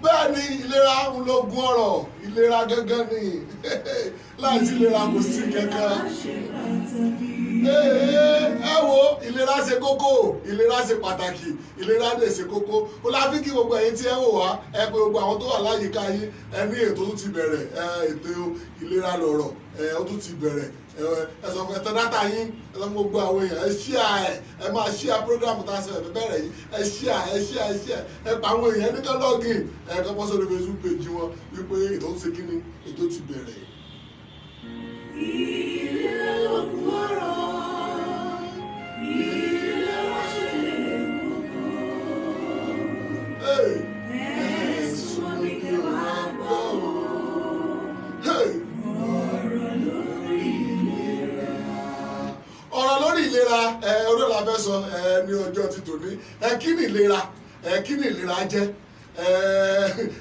bẹ́ẹ̀ ni ìlera ń lógun ọ̀rọ̀, ìlera gángan ni láìsí ìlera kò sí kankan. Ẹ wo ìlera ṣe kókó, ìlera ṣe pàtàkì, ìlera dẹ̀ ṣe kókó. Ó láfi kí gbogbo ẹ̀yin tí ẹ wò wá, ẹ pé gbogbo àwọn tó wà láyìíká yín, ẹ ní ètò tó ti bẹ̀rẹ̀, ètò ìlera lọ̀rọ̀, ó tún ti bẹ̀rẹ̀. Ẹ sọ fún ẹtọ dátà yín, ẹ sọ fún gbogbo àwọn èèyàn, ẹ ṣíà ẹ máa ṣíà program tá a ṣe ẹ̀fẹ̀ bẹ̀rẹ̀ yìí, ẹ ṣíà ẹ pa àwọn èèyàn ní kán login, ẹ kọ́ bọ́ sórí Facebook page wọn wípé ètò tó ṣe kíni, ètò ti bẹ̀rẹ̀. Ìlera lógun ọ̀rọ̀, ìlera ṣe kókó. Ẹ̀sùn mi kí wá gbọ́ o. Ọ̀rọ̀ lórí ìlera orí la fẹ́ sọ ní ọjọ́ ti tòní. Kí ni ìlera? Kí ni ìlera jẹ́?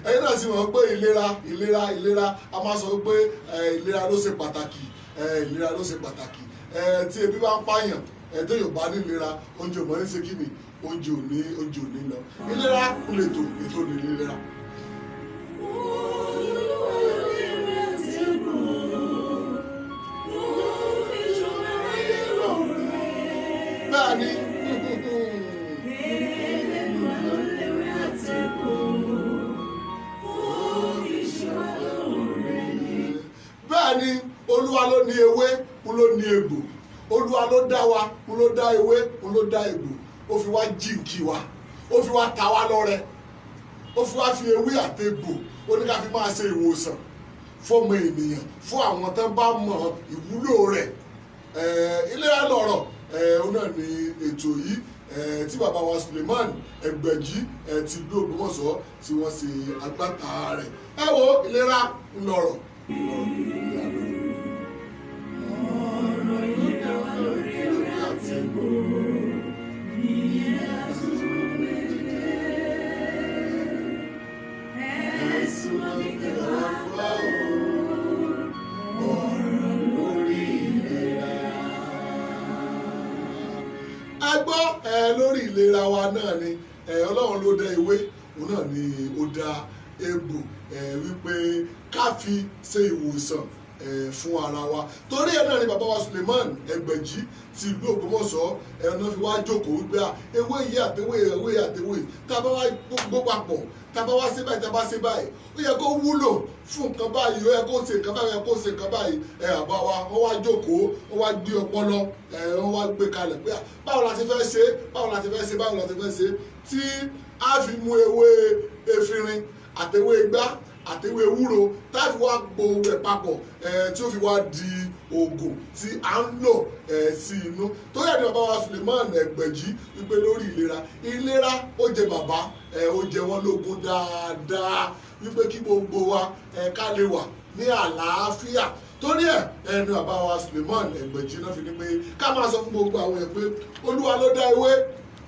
Ẹ̀yin náà sì mọ̀ pé ìlera a máa sọ pé ìlera ló ṣe pàtàkì, ìlera ló ṣe pàtàkì. Tí ebi bá ń pààyàn tó yóò bá ní ìlera, oúnjẹ ò mọ̀ ní ṣe kí ni, oúnjẹ ò ní lọ. Ìlera ń lè tò, ètò ní ìlera. Bẹ́ẹ̀ni. Bẹ́ẹ̀ni, Olúwa ló ní ewé, òun ló ní egbò. Olúwa ló dá wa, òun ló dá ewé, òun ló dá egbò. Ó fi wá jíǹkí wa, ó fi wá ta wá lọ́rẹ, ó fi wá fi ewé àtegbò, ó ní ká fi máa ṣe ìwòsàn fọ́mọ ènìyàn, fún àwọn tó bá mọ ìwúlò rẹ̀. Ìlera lọ̀rọ̀, òun náà ni ètò yìí tí bàbá wa Suleiman Ẹgbẹ̀jí ti ìlú Ògbómọ̀ṣọ́ tí wọ́n ṣe agbátà rẹ̀. Ẹ wo ìlera lọ̀rọ̀. Ọ̀rọ̀ yìí dá wa lórí ewé àti egbò. Ìyẹn àtúntò méje. Ẹ̀sùn mi kí wá gbọ́ o. Ọ̀rọ̀ lórí ìlera. A gbọ́ lórí ìlera wa náà ni Ọlọ́run ló dá ewé, òun náà ni ó dá egbò, wípé ká fi ṣe ìwòsàn fún ara wa. Torí ẹ̀ náà ni bàbá wa Suleiman Ẹgbẹ̀jí ti ìlú Ògbómọ̀ṣọ́ náà fi wá jókòó wípé ewé yìí àtewé tá a bá wá gbó papọ̀, tá a bá wá ṣe báyìí, tá a bá ṣe báyìí, ó yẹ kó wúlò fún nǹkan báyìí, ó yẹ kó ṣe nǹkan báyìí, ó yẹ kó ṣe nǹkan báyìí. Àbá wa wọ́n wá jókòó, wọ́n wá gbé ọpọlọ, wọ́n wá gbé kalẹ̀ pé báwo la ti fẹ́ ṣe, báwo la ti fẹ́ ṣe, báwo la ti fẹ́ ṣe tí a fi mú ewé efinrin àtewé igbá àtewé ewúro táfi wá gbòòrò rẹ̀ papọ̀ tí ó fi wá di oògùn tí a ń lò sí inú. tó yẹ ní bàbá wa Suleiman Ẹgbẹ̀jí wípé lórí ìlera ó jẹ bàbá, ó jẹ wọ́n lógún dáadáa wípé kí gbogbo wa ká lè wà ní àlàáfíà. torí ẹni bàbá wa Suleiman Ẹgbẹ̀jí náà fi ní pé ká máa sọ fún gbogbo àwọn yẹn pé Olúwa ló dá ewé,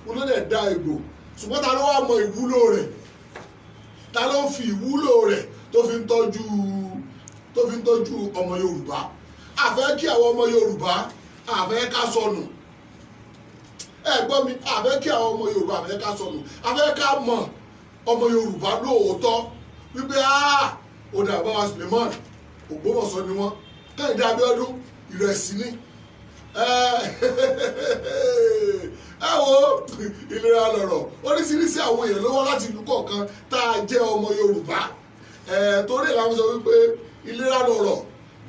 òun ló dẹ̀ dá egbò, ṣùgbọ́n ta ló wá mọ ìwúlò rẹ̀, ta ló fi ìwúlò rẹ̀ tó fi ń tọ́jú ọmọ Yorùbá. A fẹ́ kí àwọn ọmọ Yorùbá, a fẹ́ ká sọnù. Ẹ gbọ́ mi, a fẹ́ kí àwọn ọmọ Yorùbá, a fẹ́ ká sọnù. A fẹ́ ká mọ ọmọ Yorùbá lóòótọ́ wípé ó dà bá wa Suleiman Ògbómọ̀ṣọ́ ni wọ́n, Kẹ́hìndé Abíọ́dún Ìrẹsì ni. Ẹ wo ìlera lọ̀rọ̀, oríṣiríṣi àwọn èèyàn ló wá láti ìlú kọ̀ọ̀kan tá a jẹ́ ọmọ Yorùbá. Torí ìlànà sọ wípé ìlera lọ̀rọ̀,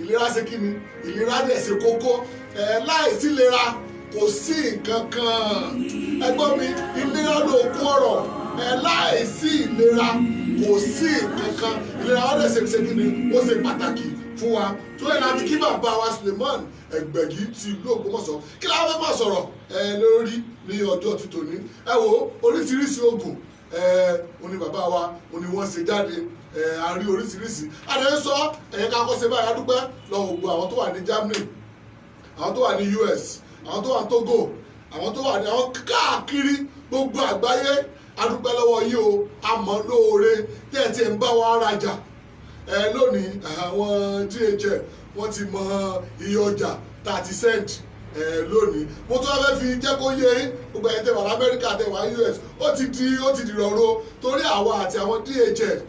ìlera ṣe kí ni, ìlera dẹ̀ ṣe kókó. Láìsí ìlera kò sí nǹkan kan. Ẹ gbọ́ mi, ìlera lóògùn ọ̀rọ̀, láìsí ìlera kò sí nǹkan kan. Ìlera wa dẹ̀ ṣe kí ni, ó ṣe pàtàkì fún wa. Tó yẹ láti kí bàbá wa Suleiman Ẹgbẹ̀jí ti ìlú Ògbómọ̀ṣọ́. Kí la fẹ́ máa sọ̀rọ̀ lórí ní ọjọ́ ti tòní? Ẹ wo oríṣiríṣi oògùn oní bàbá wa oní wọ́n ṣe jáde, a rí oríṣiríṣi. Adé ń sọ ká kọ́ ṣe báyìí, a dúpẹ́ lọ́wọ́ gbogbo àwọn tó wà ní Germany, àwọn tó wà ní US, àwọn tó wà ní Togo, àwọn tó wà ní àwọn káàkiri gbogbo àgbáyé. A dúpẹ́ lọ́wọ́ yín o, àmọ́ lóore tẹ́ẹ̀tì ń bá wa rajà. Lónìí àwọn DHL wọ́n ti mọ iye ọjà 30 cent lónìí. Mo tún wá fẹ́ fi jẹ́ kó yé gbogbo ẹ̀yin tẹ́ wà l'Amẹ́ríkà tẹ́ wà US ó ti di rọ̀rọ̀ torí àwa àti àwọn DHL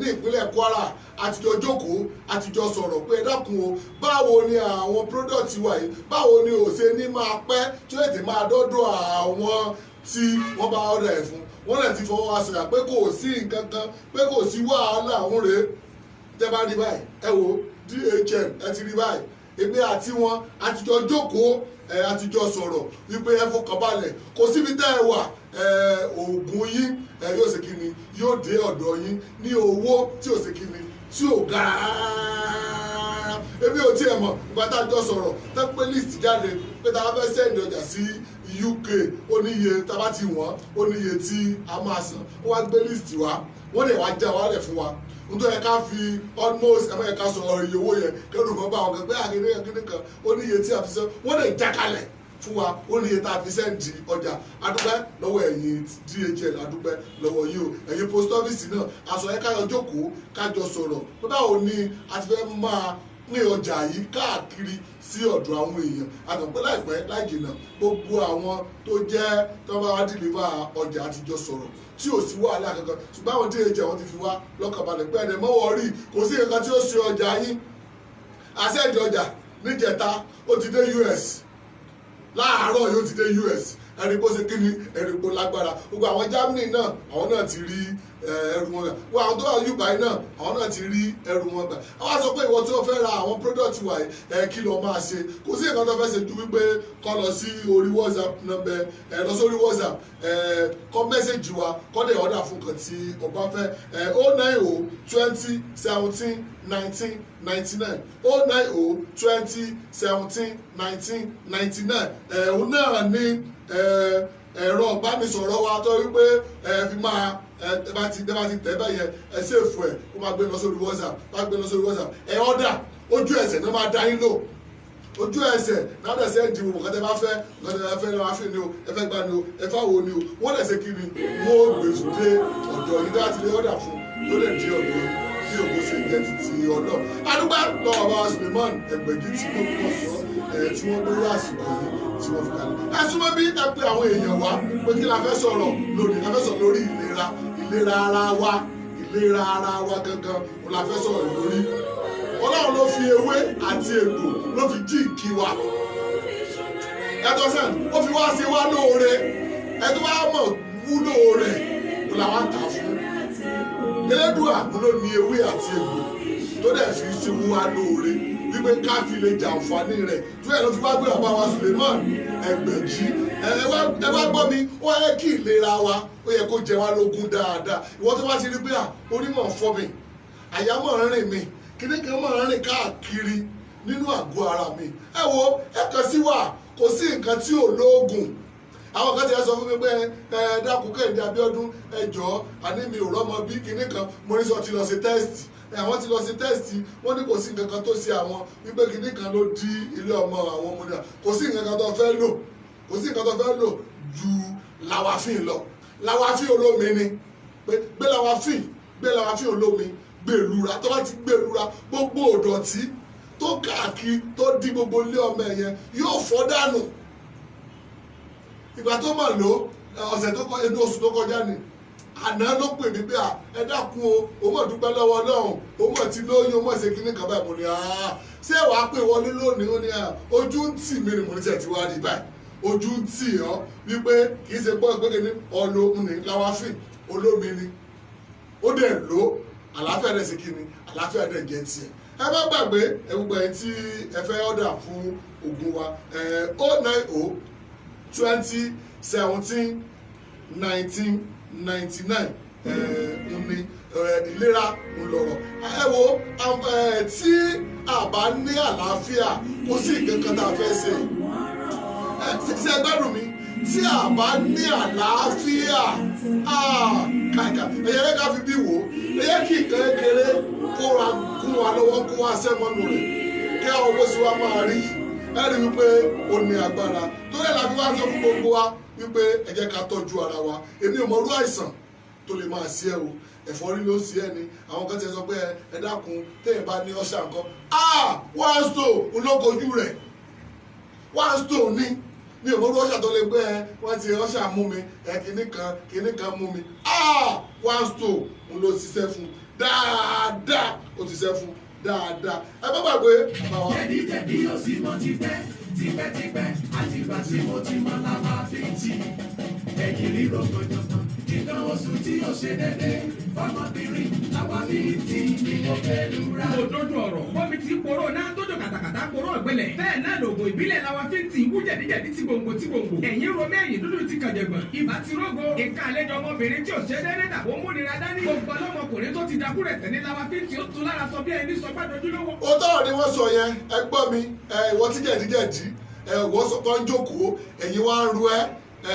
ní ìpínlẹ̀ Kwara àtijọ́ jókòó àtijọ́ sọ̀rọ̀ pé ẹ dákun o báwo ni àwọn product wa yìí báwo ni ò ṣe ní máa pẹ́ tí ó lè máa dọ́dọ̀ àwọn tí wọ́n bá ọ̀dà ẹ̀ fún wọ́n lè ti fọwọ́ wa sọ̀yà pé kò sí nǹkan kan pé kò sí wàhálà òun rèé tẹ́ bá rí báyìí ẹ wo DHL ẹ ti rí báyìí èmi àti wọn àtijọ́ jókòó àtijọ́ sọ̀rọ̀ wípé ẹ fọkàn balẹ̀ kò síbi tẹ́ ẹ wà oògùn yín yóò ṣe kíni yóò dé ọ̀dọ̀ yín ní owó tí ò ṣe kíni tí ò gara rárá èmi ò tiẹ̀ mọ̀ ìgbà tá a jọ sọ̀rọ̀ tẹ́ pé list jáde pé tá a fẹ́ sẹ́ndì ọjà sí UK ó níye tá a bá ti wọ́n ó níye tí a máa san ó wá gbé list wá wọ́n lè wá já wálẹ̀ fún wa nítorí ká fi almost ẹ̀mọ́ ẹ̀ka sọ iye owó yẹn kẹ́rù kan bá wọn kan pé àgẹ́gẹ́ kan ó níye tí a fi sọ wọ́n lè já kalẹ̀ fún wa ó níye tá a fi sẹ́ǹdì ọjà adúpẹ́ lọ́wọ́ ẹ̀yin DHL adúpẹ́ lọ́wọ́ yìí o ẹ̀yin post office náà aṣọ ẹ̀ka yọ jókòó kájọ sọ̀rọ̀ pé báwo ni a ti fẹ́ máa pín ọjà yìí káàkiri sí ọ̀dọ̀ àwọn èèyàn àtọ̀pẹ́ láìpẹ́ láìjìnà gbogbo àwọn tó jẹ́ tó bá wá deliver ọjà àtijọ́ sọ̀rọ̀ tí ò sí wàhálà kankan ṣùgbọ́n àwọn DHL wọn ti fi wá lọ́kàn balẹ̀ pé ẹ̀dẹ̀ mọ́wọ́ rí kò sí nǹkan tí ó ṣe ọjà yín àṣẹ́ǹdì ọjà níjẹta ó ti dé US láàárọ̀ yóò ti dé US ẹ̀rí bó ṣe kí ni ẹ̀rí bó lágbára gbogbo àwọn Germany náà àwọn náà ti rí ẹrù wọn gbà wọ́n àwọn tó wà UK náà àwọn náà ti rí ẹrù wọn gbà àwọn sọ pé ìwọ tí wọ́n fẹ́ ra àwọn product wa kí lọ máa ṣe kò sí nǹkan tó fẹ́ ṣe ju wípé kọ́ lọ sí orí WhatsApp number lọ sórí WhatsApp kọ́ mẹ́sẹ̀gì wa kọ́ dẹ̀ ọ̀dà fún nǹkan tí ọba fẹ́ 090 20 17 19 99 090 20 17 19 99 òun náà ní ẹ̀rọ ìbánisọ̀rọ̀ wa tó wípé fi máa ẹ bá ti tẹ̀ bẹ́yẹn ẹ ṣèfù ẹ̀ kó máa gbé lọ sórí WhatsApp ẹ ọ̀dà ojú ẹsẹ̀ náà máa dá yín lò ojú ẹsẹ̀ náà dẹ̀ sẹ́ di wò kọ́tẹ́ bá fẹ́ lọ́wọ́ fi ni o ẹ fẹ́ gbá ni o ẹ fẹ́ wo ni o wọ́n dẹ̀ ṣe kí ni wọ́n gbèsè dé ọ̀dọ̀ yín láti lé ọ̀dà fún tó lè di ọ̀dọ̀ yín bí òkú ṣe jẹ́ títí ọlọ́ adúgbà lọ́wọ́ bá Suleiman Ẹgbẹ̀gì tí wọ́n kọ́ sọ tí wọ́n gbé àsìkò yìí tí wọ́n fi kalẹ̀. ẹ súnmọ́ bí ẹ pé àwọn èèyàn wá pé kí la fẹ́ sọ̀rọ̀ lónìí la fẹ́ sọ̀rọ̀ lórí ìlera ara wa gangan òun la fẹ́ sọ̀rọ̀ lórí. Ọlọ́run ló fi ewé àti egbò ló fi jí ìkí wa. Ẹ̀tọ́ sẹ́n ó fi wá ṣe wá lóore ẹ̀tọ́ wá mọ̀ wúlò rẹ̀ kó la wá tà fún. Elédùà ló ní ewé àti egbò tó dẹ̀ fi ṣe wá lóore wípé ká fi lè jàǹfààní rẹ̀ tó yẹ ló fi wá gbé bàbá wa Suleiman Ẹgbẹ̀jì ẹ wá gbọ́ mi ó yẹ kí ìlera wa ó yẹ kó jẹ wá lógún dáadáa ìwọ tó bá ti rí pé onímọ̀ fọ́ mi àyà mọ̀ rìn mi kíní kan mọ̀ rìn káàkiri nínú àgọ́ ara mi ẹ wo ẹ kàn sí wa kò sí nǹkan tí ò lóògùn àwọn kan ti sọ fún mi pé ẹ dákun Kẹ́hìndé Abíọ́dún ẹ jọ̀ọ́ àní mi ò rọ́mọ bí kíní kan mo ní sọ ti lọ ṣe tẹ́sítì àwọn ti lọ sí tẹ́sítì wọ́n ní kò sí nǹkan kan tó ṣe àwọn wípé kíní kan ló di ilé ọmọ àwọn ọmọdé kò sí nǹkan kan tó fẹ́ lò ju làwáfín lọ làwáfín olómi ni gbé làwáfín olómi gbèlúra tó bá ti gbèlúra gbogbo òdọ̀tí tó káàkiri tó di gbogbo ilé ọmọ ẹ̀yẹn yóò fọ́ dànù ìgbà tó mọ̀ ló inú oṣù tó kọjá ni àná ló pè mí pé ẹ dákun o mọ̀ dúpẹ́ lọ́wọ́ Ọlọ́run o mọ̀ ti lóyún o mọ̀ ṣe kíní kan báyìí mo ní ṣé wàá pè wọlé lónìí ó ní ojú ń tì mí ni mo ní sẹ́ ti wá rí báyìí ojú ń tì ọ́ wípé kì í ṣe gbọ́ ìgbẹ́gẹ́ ní ọlọ́mùnì láwáfín olómi ni ó dẹ̀ lò àlàáfíà rẹ̀ sí kíni àlàáfíà rẹ̀ jẹ́ tiẹ̀ ẹ má gbàgbé gbogbo ẹ̀ tí ẹ fẹ́ ọ̀dà fún oògùn wa 090 20 17 19 99 ní ìlera ńlọrọ̀ ẹ wo tí a bá ní àlàáfíà kò sí nǹkan tá a fẹ́ ṣe ṣe gbádùn mi tí a bá ní àlàáfíà kàkà ẹ̀yẹ rẹ̀ ká fi bí wò ẹ̀yẹ kí nǹkan kékeré kó ra gún wa lọ́wọ́ kó wá sẹ́mọ́nù rẹ̀ kí àwọn owó sí wa máa rí ẹ̀rí wípé ó ní agbára tó yẹ láti wá sọ fún gbogbo wa wípé ẹ jẹ́ ká tọ́jú ara wa èmi ò mọ irú àìsàn tó lè máa ṣe ẹ o ẹ̀fọ́rí ló ṣe ẹ ni àwọn kan ti sọ pé ẹ dákun téèyàn bá ní ọ̀ṣà nǹkan wáṣọ olókojú rẹ̀ one stone ní mi ò mọ̀ ọṣà tó lè gbé wọ́n ti ọṣà mú mi kinní kan mú mi one stone ń lọ ṣiṣẹ́ fún dáadáa ó ti ṣiṣẹ́ fún dáadáa ẹ bá gbàgbé àbáwá. jẹ̀díjẹ̀dí ò sí mọ́ tipẹ́tipẹ́ àtìgbà tí mo ti mọ Lawa-Fin tì ẹ̀yìn ríro gbọ̀ngbọ̀n nǹkan oṣù tí ó ṣe déédéé fọmọbìnrin Lawa-Fin tì ní kò pẹ̀lú ra. òdodo ọ̀rọ̀ bọ́mi ti poró náà tójó kàtàkàtà poró ọ̀gbẹ́lẹ̀ bẹ́ẹ̀ náà lòògùn ìbílẹ̀ Lawa-Fin tì wú jẹ̀díjẹ̀dí ti gbòǹgbò ẹ̀yìn romẹ́ ẹ̀yìn dúdú ti kànjẹ̀gbọ̀n ibà ti rógo nǹkan àlejò ọmọbìnrin tí ò ṣe déédéé tàbí ó múnira dání gbogbo ọlọ́mọkùnrin tó ti dakú rẹ̀ tẹ̀lé Lawa-Fin tì ó tún lára sọ bí ẹni sọ gbàdójúlówó. ó tọrọ ni wọ́n sọ yẹn ẹ gbọ́ mi ìwọ tí jẹ̀díjẹ̀dí wọ́n sọ pé ń jókòó ẹ̀yin wá ń ru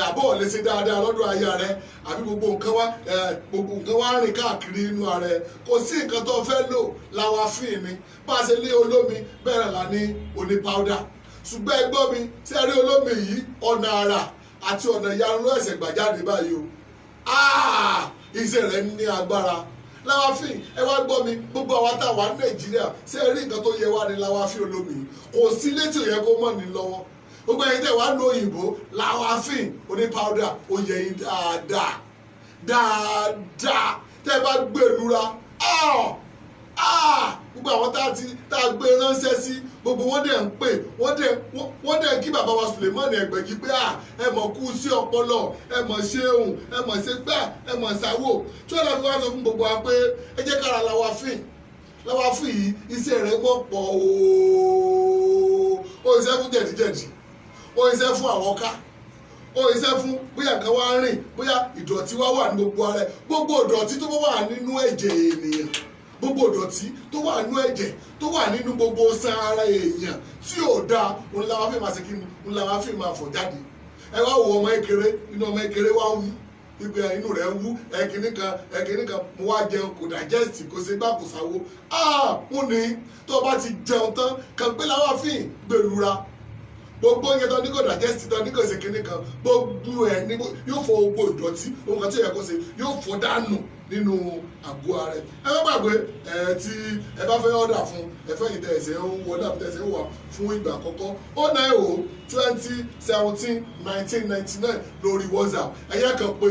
àbọ̀ ò lè ṣe dáadáa lọ́dọ̀ aya rẹ àbí gbogbo nǹkan wá rìn káàkiri inú ara ẹ kò sí nǹkan tó fẹ́ lò Lawa-Fin ni bá a ṣe lé olómi bẹ́ẹ̀ là ní oní pàwùdà ṣùgbọ́n ẹ gbọ́ mi tí ẹ rí olómi yìí ọ̀nà àrà àti ọ̀nà ìyanu ló ẹ̀sẹ̀ gbà jáde báyìí o iṣẹ́ rẹ̀ ní agbára Lawa-Fin ẹ wá gbọ́ mi gbogbo àwa tá a wà ní Nàìjíríà ṣé ẹ rí nǹkan tó yẹ wá ní Lawa-Fin olómi yìí kò sí létí ò yẹ kó mọ̀ ní lọ́wọ́ gbogbo ẹ̀yin tẹ́ wá lo òyìnbó Lawa-Fin oní pàwùdà ó yẹ yín dáadáa tẹ́ bá gbèlúra gbogbo àwọn tá a gbé ránṣẹ́ sí gbogbo wọn dẹ̀ ń pè wọ́n dẹ̀ kí bàbá wa Suleiman Ẹgbẹ̀jì pé ẹ mọ̀ kú sí ọpọlọ ẹ mọ̀ ṣeun ẹ mọ̀ ṣe gbà ẹ mọ̀ ṣàwò tí wọ́n lọ fi wá sọ fún gbogbo wa pé ẹ jẹ́ kára Lawa-Fin yìí iṣẹ́ rẹ̀ wọ́n pọ̀ ó iṣẹ́ fún jẹ̀díjẹ̀dí ó iṣẹ́ fún àwọn ká ó iṣẹ́ fún bóyá nǹkan wá rìn bóyá ìdọ̀tí wá wà ní gbogbo ara ẹ̀ gbogbo ìdọ̀tí tó wà nínú ẹ̀jẹ̀ ènìyàn gbogbo ìdọ̀tí tó wà nínú ẹ̀jẹ̀ tó wà nínú gbogbo san ara èèyàn tí ò dáa òun Lawa-Fin máa ṣe kí ni òun Lawa-Fin máa fọ̀ jáde ẹ wá wo ọmọ ekere inú ọmọ ekere wá wú gbígbé inú rẹ̀ wú ẹ̀kíní kan mo wá jẹun kò digest kò ṣe gbà kò sáwó mo ní tó o bá ti jẹun tán kàn gbé Lawa-Fin gbèlúra gbogbo oúnjẹ tó ní kò digest tó ní kò ṣe kíní kan gbogbo ẹ̀ ní yóò fọ gbogbo ìdọ̀tí ohun kan tí ó yẹ kó ṣe yóò fọ dànù nínú àgọ́ ara ẹ má gbàgbé tí ẹ bá fẹ́ ọ̀dà fún ẹ fẹ́ yìí tẹ̀sẹ̀ ń wọlé àbí tẹ̀sẹ̀ ń wà fún ìgbà àkọ́kọ́ 090-20-17-1999 lórí WhatsApp ẹ̀yẹ́ kan pé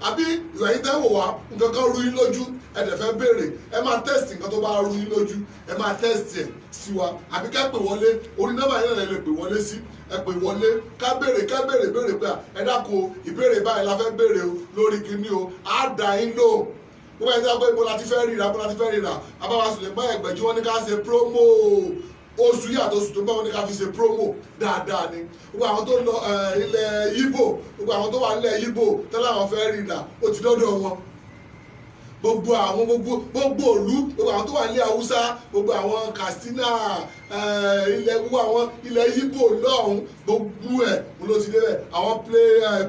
àbí ìwà yìí tẹ́ wò wá nǹkan kan rú yín lójú ẹ dẹ̀ fẹ́ béèrè ẹ máa test nǹkan tó bá rú yín lójú ẹ máa test ẹ̀ sí wa àbí ká pè wọlé orí nọ́mbà yẹn lè pè wọlé sí ẹ pè wọlé ká béèrè pé ẹ dákun ìbéèrè báyìí la fẹ́ béèrè o lórí kíní o á dá yín lò wọ́n bá yẹn sọ pé ibo la ti fẹ́ ríra abáwá Suleiman Ẹgbẹ̀jì wọ́n ní ká ṣe promo oṣù yìí àti oṣù tó bá wọn ní ká fi ṣe promo dáadáa ni gbogbo àwọn tó lọ ilẹ̀ Yíbò gbogbo àwọn tó wà nílẹ̀ Yíbò tẹ́lẹ̀ àwọn fẹ́ ríra ó ti dọ́dọ̀ wọn gbogbo òlú gbogbo àwọn tó wà nílẹ̀ Haúsá gbogbo àwọn Katsina gbogbo àwọn ilẹ̀ Yíbò lọ́hùn gbogbo ẹ̀ mo ló ti dé bẹ̀ àwọn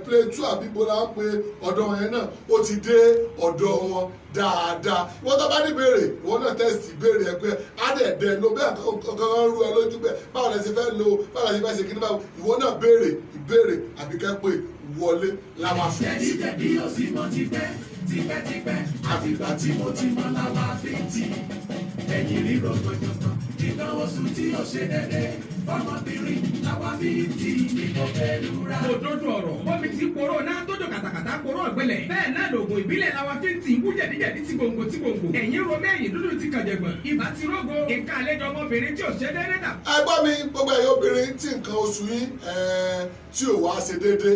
play 2 àbí bó la ń pe ọ̀dọ̀ wọn yẹn náà ó ti dé ọ̀dọ̀ wọn dáadáa wọ́n tó bá ní ìbéèrè ìwọ́n náà tẹ́sítì ìbéèrè ẹ pé á dẹ̀ dẹ̀ lo bẹ́ẹ̀ kankan rú ẹ lójú bẹ́ẹ̀ báwo lẹ ṣe fẹ́ lo báwo lẹ ṣe fẹ́ ṣe kíní báwo ìwọ náà béèrè ìbéèrè àbíkẹ́ pé wọlé Lawa-Fin. jẹ̀díjẹ̀dí ò sí mọ́ tipẹ́tipẹ́ àtìgbà tí mo ti mọ Lawa-Fin tì ẹ̀yìn ríro gbọ̀ngbọ̀n nǹkan oṣù tí ó ṣe déédéé fọmọbìnrin Lawa-Fin tì ní kò pẹ̀lú ra. òdodo ọ̀rọ̀ bọ́mi ti poró náà tójó kàtàkàtà poró ọ̀gbẹ́lẹ̀ bẹ́ẹ̀ náà lòògùn ìbílẹ̀ Lawa-Fin tì wú jẹ̀díjẹ̀dí ti gbòǹgbò ẹ̀yìn romẹ́ ẹ̀yìn dúdú ti kànjẹ̀gbọ̀n ibà ti rógo nǹkan àlejò ọmọbìnrin tí ò ṣe déédéé dà. ẹ gbọ́ mi gbogbo ẹ̀yin obìnrin tí nǹkan oṣù yín tí ò wá ṣe déédéé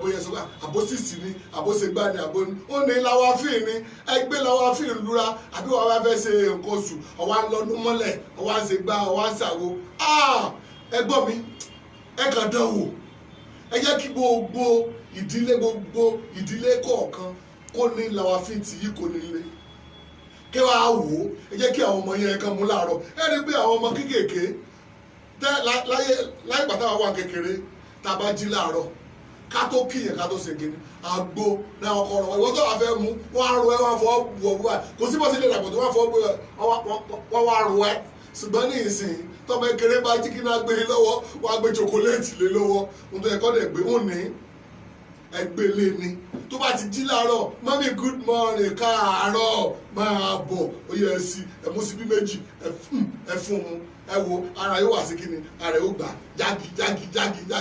bóyá sọ àbóṣìṣì ni àbóṣegbá ni àbóní ó ní Lawa-Fin ni ẹ gbé Lawa-Fin lura àbí wàá wá fẹ́ ṣe nǹkan oṣù ọ̀wá ń lọ́dún mọ́lẹ̀ ọ̀wá ń ṣe gbá ọ̀wá ń ṣàwo ẹ gbọ́ mi ẹ kàn dán wò ẹ jẹ́ kí gbogbo ìdílé kọ̀ọ̀kan kó ní Lawa-Fin tì yí kò nílé kí wàá wò ó ẹ jẹ́ kí àwọn ọmọ yẹn kan mú láàárọ̀ ẹ rí pé àwọn ọmọ kéékèèké láì pàtàkì àwọn kékeré tá a bá jí láàárọ̀ ká tó kíyàn ká tó ṣe kíni àgbo náà ọkọ ọ̀rọ̀ ìwọ́n tó wà fẹ́ mú wọ́n á ro ẹ wọ́n á fọwọ́ bu ọ̀bú wa kò sí bó ṣe lè dàgbò tó wọ́n fọwọ́ bu wọ́n wá ro ẹ ṣùgbọ́n ní ìsìn tọ́mọ ekele bá jí kí náà gbé lọ́wọ́ wọ́n á gbé chocolate lé lọ́wọ́ ohun tó yẹ kọ́ dẹ̀ gbé ó ní ẹgbẹ́lé ni tó bá ti jí láàárọ̀ mọ́mí good morning káàárọ̀ máa bọ̀ ó yẹ ẹ sí ẹ mú síbí méjì ẹ fún un ẹ wo ara yóò wá sí kíni ara yóò gbà jági ẹ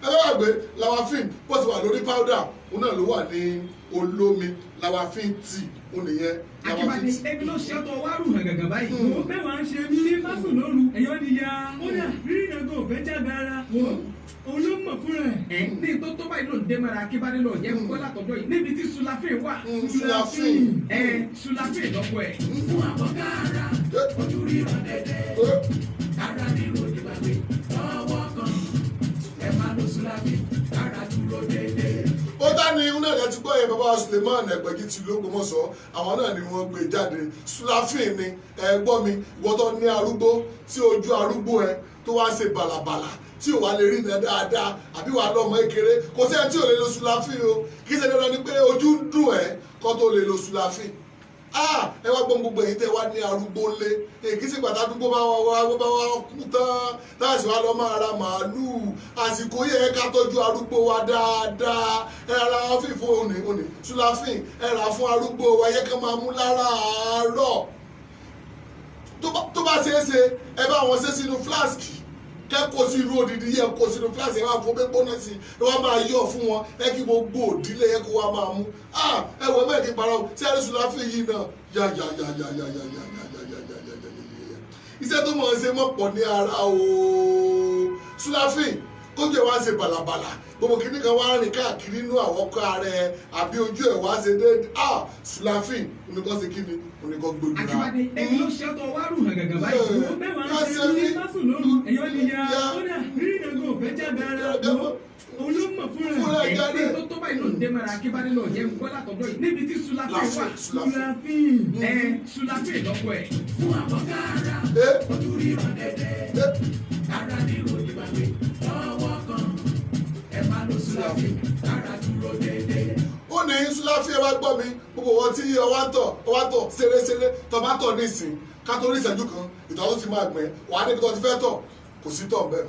bá wà gbé lawafin bó ti wà lórí powder òun náà ló wà ní olómi lawafin tea òun nìyẹn Akíbádé ebi ló ṣe ọtọ wá rù hàn gàgà báyìí. Mo mẹ́wàá ń ṣe mí ní fásùn lóru ẹ̀yọ́ ni ya ó dà rírì náà kò fẹ́ jáde ara òun ló mọ̀ fúnra ẹ̀. Ní tó báyìí ló ń dé mara Akíbádé lọ jẹ́ gbọ́ látọ̀dọ̀ yìí níbi tí Sulafin wà. Sulafin lọ́pọ̀ ẹ̀. Fún àwọn káàrà ojú ríran dẹ́dẹ́ kára nínú ìgbàgbé lọ́wọ́ kan ẹ máa lo Sulafin kára dúró dédé. Ó dá ní inú náà ti gbọ́ yẹn bàbá Suleiman Ẹgbẹ̀gì ti l'Ógbómọ̀ṣọ́ àwọn náà ni wọ́n gbé jáde Sulafin ni ẹ gbọ́ mi ìwọ́tọ́ ní arúgbó tí ojú arúgbó ẹ tó wá ṣe bàlàbàlà tí ò wá lè rí iná dáadáa àbí wàá lọ́mọ ékeré kò sí ẹni tí ò lè lo Sulafin o kì í ṣe dandan ni pé ojú ń dùn ẹ kó tó lè lo Sulafin ẹ wá gbọ́n gbogbo èyí tẹ́ wá ní arúgbó ńlé èkì sí pàtàkì arúgbó bá wá kú tán láti wá lọ máa ra màálùú àsìkò yẹ ká tọ́jú arúgbó wa dáadáa ẹ ra fífò òní Sulafin ẹ rà fún arúgbó wa yẹ ká máa mú láràárọ̀ tó bá ṣeé ṣe ẹ bá wọn ṣe sínú flaski kẹ́kọ̀ọ́ sí irú òdìdí yẹ kó sínú fúláṣí ẹ wá fún pépó náà sí ẹ wá máa yọ̀ fún wọn ẹ kí gbogbo òdílé yẹ kó wá máa mú ẹ wọ mẹ́rin para o tí ẹni Sulafin yìí náà yà iṣẹ́ tó mọ̀ ẹ́ ṣe mọ̀ pọ̀ ní ara o Sulafin kójú ẹ̀ wá ṣe bàlàbàlà gbogbo kìíní kan wá rìn káàkiri inú àwọn ọkọ ààrẹ àbí ojú ẹ̀ wá ṣe dé Sulafin oníkan ṣe kíni oníkan gbòdúrà. Akíbádé ebi ló ṣe ọtọ wá rù hàn gàgà báyìí. Mo mẹ́wàá ń ṣe mí ní fásùn lóru ẹ̀yọ́ ni ya ó dà rírì náà kò fẹ́ jáde ara òun ló mọ̀ fúnra ẹ̀. Ní tó báyìí ló ń dé mara Akíbádé lọ jẹ́ gbọ́ látọ̀dọ̀ yìí níbi tí Sulafin wà. Sulafin lọ́pọ̀ ẹ̀. Fún àwọn káàrà ojú ríran dẹ́dẹ́ kára nínú ìgbàgbé lọ́wọ́ kan ẹ máa lo Sulafin kára dúró dédé. Ó ní Sulafin ẹ wá gbọ́ mi gbogbo wọn tí ọwá tọ̀ ṣeréṣeré tọ́mátọ̀ nísìn ká tó rí ìṣẹ́jú kan ìtọ́ tó ti máa gbẹ́ wàá ní kí tó ti fẹ́ tọ̀ kò sí tọ̀ bẹ́ẹ̀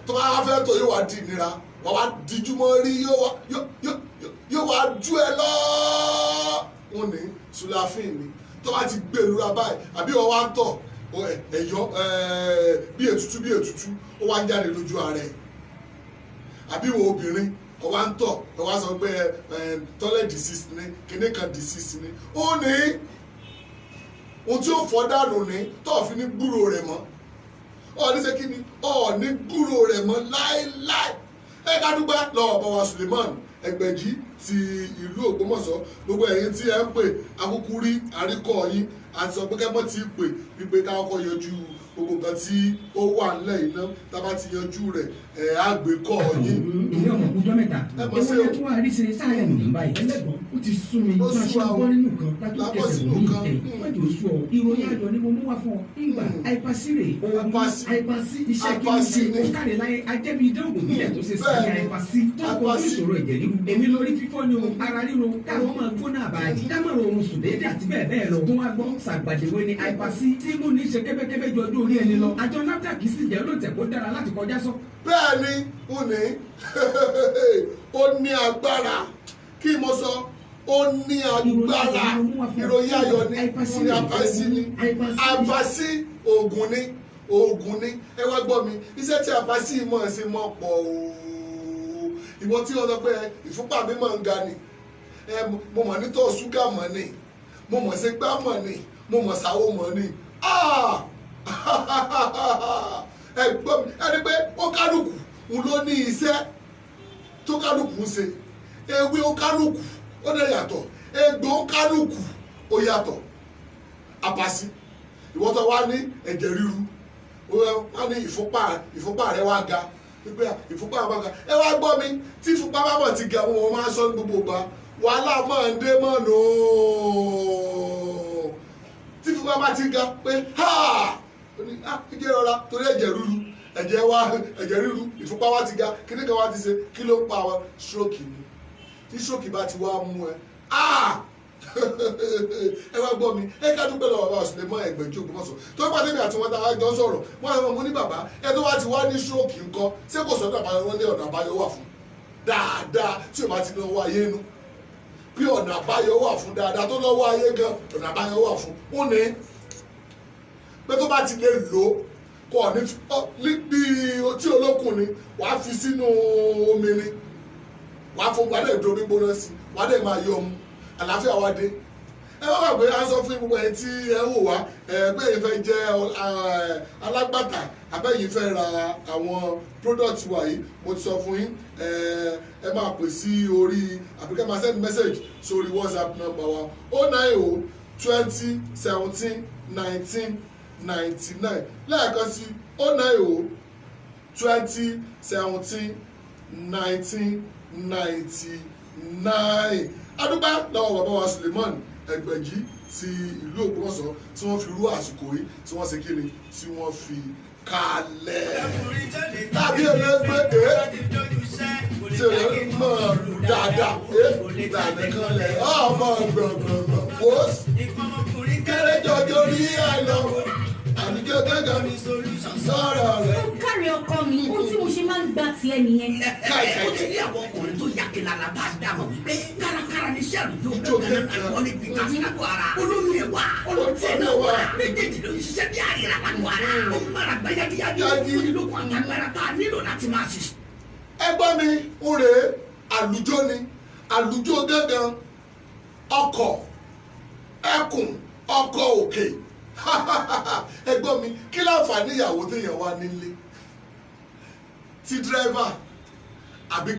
tó bá fẹ́ tọ̀ yóò wá di ìnira wàá wá díjú mọ́ rí yóò wá ju ẹ lọ. Ó ní Sulafin ni tó bá ti gbé ìlú ra báyìí àbí ọwá ń tọ̀ ẹ̀yọ́ bí ètùtù ó wá ń jáde lójú ara ẹ̀ àbí ìwọ obìnrin ọwá ń tọ̀ ọwá sọ pé toilet disease ni kíní kan disease ni ó ní ohun tí ó fọ́ dànù ní tó fi ní gbúrò rẹ̀ mọ́ ọ ní ṣe kí ni ọ ní gbúrò rẹ̀ mọ́ láéláé ẹ ká dúpẹ́ lọ́wọ́ bá wa Suleiman Ẹgbẹ̀jì ti ìlú Ògbómọ̀ṣọ́ gbogbo ẹ̀yin tí ẹ ń pè akúkú rí àríkọ́ yín àti sọ pé kẹ́mọ́ ti pè wípé ká kọ́kọ́ yanjú gbogbo nǹkan tí ó wà nílẹ̀ yìí náà tá a bá ti yanjú rẹ̀ àgbékọ́ yín. Ìwé ọmọ kújọ́ mẹ́ta ewu yẹn tún wà rí ṣe sáyẹn nù báyìí ẹlẹ́gbọ̀n ó ti sú mi máa ṣe gbọ́ nínú kan lájú kẹsẹ̀ lórí ẹ̀ wọ́n jò sú ọ ìròyìn ayọ̀ ni mo mú wá fún ọ ìgbà àìpásírè oògùn àìpásí iṣẹ́ kí ni ó kárẹ̀ láyé ajẹ́bi ìdánwò nílẹ̀ tó ṣe sí àìpásí tó kọ ní ìṣòro ẹ̀jẹ̀ ríru èmi lórí fífọ́ ni o ara ríro káwọn máa gbóná àbájí dámọ̀ràn oorun sùn déédéé àti bẹ́ẹ̀ bẹ́ẹ̀ lọ tó wá gbọ́ sàgbàdéwé ni àìpásí tí mú ní ṣe kébékébé ju ọdún orí ẹni lọ àjọ NAFDAC sì jẹ́ lóòótẹ́ kó dára láti kọjá sọ. Bẹ́ẹ̀ ni ó ní agbára kí mo sọ ó ní agbára ìròyìn ayọ̀ ni ó ní àpàsí ni àpàsí oògùn ni ẹ wá gbọ́ mi iṣẹ́ tí àpàsí mọ̀ sí mọ̀ pọ̀ ooo ìwọ tí wọ́n sọ pé ìfúnpá mi máa ń ga ni mo mọ̀ nítọ́ ṣúgà mọ̀ ni mo mọ̀ sí gbá mọ̀ ni mo mọ̀ sáwó mọ̀ ni ẹ gbọ́ mi ẹni pé ó kálukú ń ló ní iṣẹ́ tó kálukú ń ṣe ewé ó kálukú ó dẹ̀ yàtọ̀ egbò ó kálukú ó yàtọ̀ àpàsí ìwọ́tọ̀ wá ní ẹ̀jẹ̀ ríru wá ní ìfúnpá rẹ̀ wá ga wípé ìfúnpá rẹ̀ wá ga ẹ wá gbọ́ mi tí ìfúnpá bá bọ̀ ti ga wọn máa ń sọ ní gbogbo ìgbà wàhálà máa ń dé mọ́nù tí ìfúnpá bá ti ga pé ìjẹ́ rọra torí ẹ̀jẹ̀ ríru ìfúnpá wá ti ga kíní kan wá ti ṣe kí ló ń pa àwọn stroke ni tí stroke bá ti wá mú ẹ ẹ wá gbọ́ mi ẹ ká dúpẹ́ lọ́wọ́ bá Suleiman Ẹgbẹ̀jì Ògbómọ̀ṣọ́ tó ń pàdé mi àti wọn tá a jọ sọ̀rọ̀ wọn àwọn ọmọ ní bàbá ẹ tó wá ti wá ní stroke ńkọ́ ṣé kò sọ́dọ̀ àbáyọ wọn ní ọ̀nà àbáyọ wà fún. dáadáa tí o bá ti lọ́wọ́ ayé inú bí ọ̀nà àbáyọ wà fún dáadáa tó lọ́wọ́ ayé gan ọ̀nà àbáyọ wà fún ó ní pé tó bá ti lè lò kọ́ ní bí tí olókùn ni wàá fi sínú omi ni wàá fún wàá dẹ̀ domi gbóná sí wàá dẹ̀ máa yọ ọmú àlàáfíà wá dé ẹ wá wà pé a sọ fún gbogbo ẹ tí ẹ wò wá pé èyí fẹ́ jẹ́ alágbàtà abẹ́yìí fẹ́ ra àwọn product wa yìí mo ti sọ fún yín ẹ máa pè sí orí àbíkẹ́ máa send message sórí WhatsApp number wa 090 20 17 19 99 lẹ́ẹ̀kan sí 090 20 17 19 99 adúgbà lọ́wọ́ bàbá wa Suleiman Ẹgbẹ̀jì ti ìlú Ògbómọ̀ṣọ́ tí wọ́n fi rú àsìkò yìí tí wọ́n ṣe kíni tí wọ́n fi kalẹ̀ tàbí ẹlẹgbẹ́ tí ó mọ̀ lù dáadáa ìlànà kanlẹ̀ ọmọ gbọ̀ngbọ̀ngbọ̀n wọ́s kéré jọjọ rí àlọ́ àníjọ gẹ́gẹ́ mi sọ̀rọ̀ rẹ̀. ó kárí ọkọ mi ohun tí mo ṣe máa ń gbà tiẹ̀ nìyẹn. ó ti rí àwọn ọkùnrin tó yà kìlára bá dà mọ̀ wípé kárakára ní sẹ́ẹ̀lù yóò gbẹ̀gẹ̀ àgbọ̀ ní bí kásìlágbó ara olómi ẹ̀ wá olóòtú ẹ̀ náà wá méjèèjì ló ń ṣiṣẹ́ bí àyèrà lánàá ara ó ń mara gbáyàgíyàgí fún ìlókun àtàgbára tá a nílò láti máa ṣiṣẹ́. ẹgbọ́n mi ń rèé àlùjọ ni àlùjọ gángan ọkọ̀ ẹkùn ọkọ̀ òkè ẹgbọ́n mi kí láǹfààní ìyàwó téèyàn wá nílé tí dírẹ́fà àbí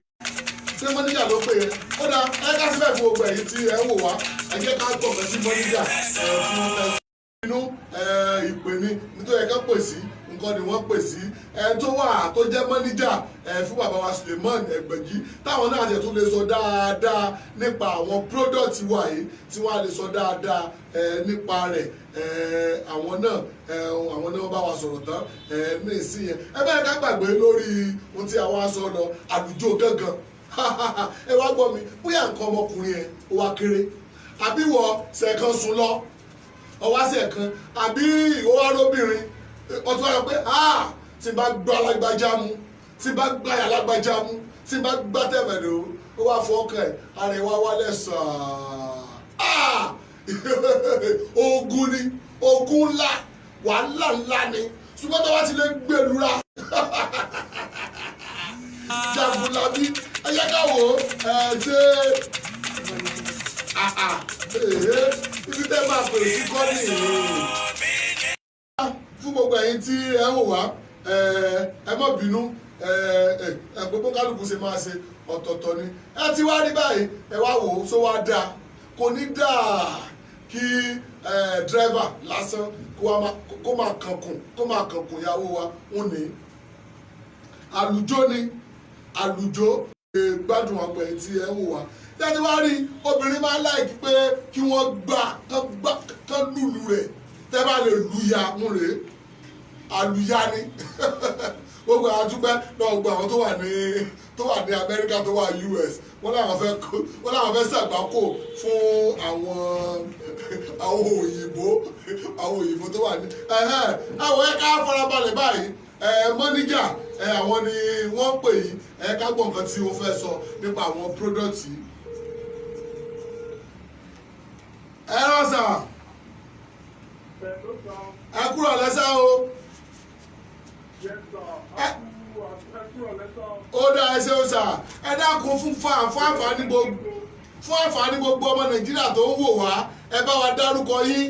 ṣé mọ́níjà ló pè é ó dá ẹ ká síbẹ̀ fún gbogbo ẹ̀yìn tí ẹ ń wò wá ẹ jẹ́ ká gbọ̀ mọ́ sí mọ́níjà tí wọ́n fẹ́ inú ìpè ní nítorí ẹ̀ka pè sí nǹkan ni wọ́n pè sí tó wà tó jẹ́ mọ́níjà fún bàbá wa Suleiman Ẹgbẹ̀jì táwọn náà ṣe tún lè sọ dáadáa nípa àwọn product wa yìí tí wọ́n á lè sọ dáadáa nípa rẹ̀ àwọn náà bá wa sọ̀rọ̀ tán ní ìsìn yẹn ẹ bẹ́ẹ̀ ká gbàgbé lórí ohun tí àwa sọ lọ àlùjọ gángan ẹ wá gbọ́ mi bóyá nǹkan ọmọkùnrin ẹ ó wá kéré àbí wọ ṣẹ̀kan sùn lọ ọwá ṣẹ̀kan àbí ìwọ́ wá lóbìnrin ọtún wáyọ pé tí bá gbá alágbájá mu tí bá gbá alágbájá mu tí bá gbá tẹ̀mẹ̀lẹ̀ ó wá fọ́ ọkàn ẹ̀ ara ẹ̀ wá wálẹ̀ sàn ogun ni ogun ńlá wàhálà ńlá ni ṣùgbọ́n tó wá ti lè gbèlúra Jagunlabi ẹyẹ ká wò ṣe ibi tẹ́ máa pèrè sí kọ́ni fún gbogbo ẹ̀yin tí ẹ ń wò wá ẹ má bínú gbogbo kálukú ṣe máa ṣe ọ̀tọ̀ọ̀tọ̀ ni ẹ ti wá rí báyìí ẹ wá wò ó sọ wá dáa kò ní dáa kí dírẹ́fà lásán kó máa kankùn ìyàwó wa ó ní àlùjọ ni àlùjọ gbádùn ọgbà ẹ̀ tí ẹ ń wò wá jáde wá rí obìnrin máa ń láìkí pé kí wọ́n kán lùlù rẹ̀ tẹ́ bá lè lùyà mú rèé àlùyá ni gbogbo àdúgbẹ́ náà gbogbo àwọn tó wà ní Amẹ́ríkà tó wà US wọ́n làwọn fẹ́ ṣàgbákò fún àwọn òyìnbó tó wà ní àwọn ẹ̀ka farabalẹ̀ báyìí mọ́níjà àwọn ni wọ́n pè yí ká gbọ́ nǹkan tí wọ́n fẹ́ sọ nípa àwọn product yìí. ẹ rọ́ṣà ẹ kúrò lẹ́sẹ̀ o. ó dá ẹsẹ̀ ó sà ẹ dákun fún àǹfààní gbogbo ọmọ Nàìjíríà tó ń wò wá ẹ bá wa dárúkọ yín.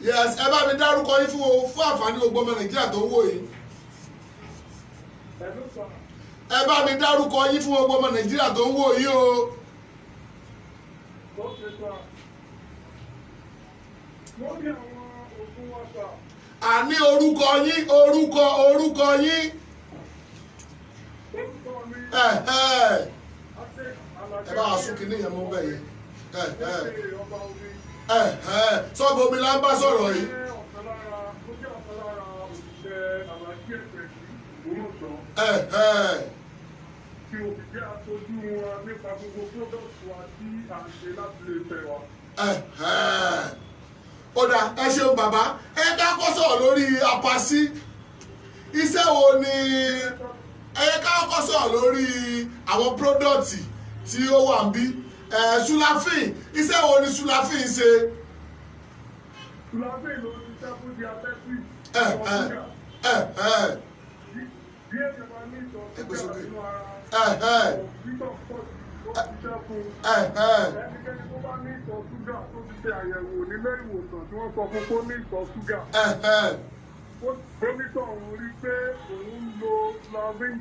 Yes, ẹ bá mi dárúkọ yín fún àǹfààní gbogbo ọmọ Nàìjíríà tó ń wò yín. Ẹ bá mi dárúkọ yín fún gbogbo ọmọ Nàìjíríà tó ń wò yín o. Àní orúkọ yín orúkọ yín. Ẹ bá wa sún kínní yẹn mọ́ bẹ́ẹ̀ yẹn. Sọ́ọ̀bù omi la ń bá sọ̀rọ̀ yìí. Kí o fi jẹ́ aṣojú wọn nípa gbogbo product wa tí à ń ṣe láti lè fẹ́ wa. Ó dà ẹ ṣeun bàbá ẹ ká kọ́ sọ̀rọ̀ lórí apasí iṣẹ́ iṣẹ́ wo ni ẹyẹ ká kọ́kọ́ sọ̀rọ̀ lórí àwọn pródọ̀tì tí ó wà ń bí Sulafin iṣẹ́ wo ni Sulafin ṣe. Sulafin ló ti ṣe fún diabetes. Bí ẹ̀jẹ̀ bá ní ìtọ́síjà nínú ara títọ̀ pọ̀ sí ó ti ṣe fún ẹnikẹ́ni tó bá ní ìtọ̀ ṣúgà tó ti ṣe àyẹ̀wò nílé ìwòsàn tí wọ́n sọ fún kó ní ìtọ̀ ṣúgà. Dókítà òun rí pé òun ń lo Sulafin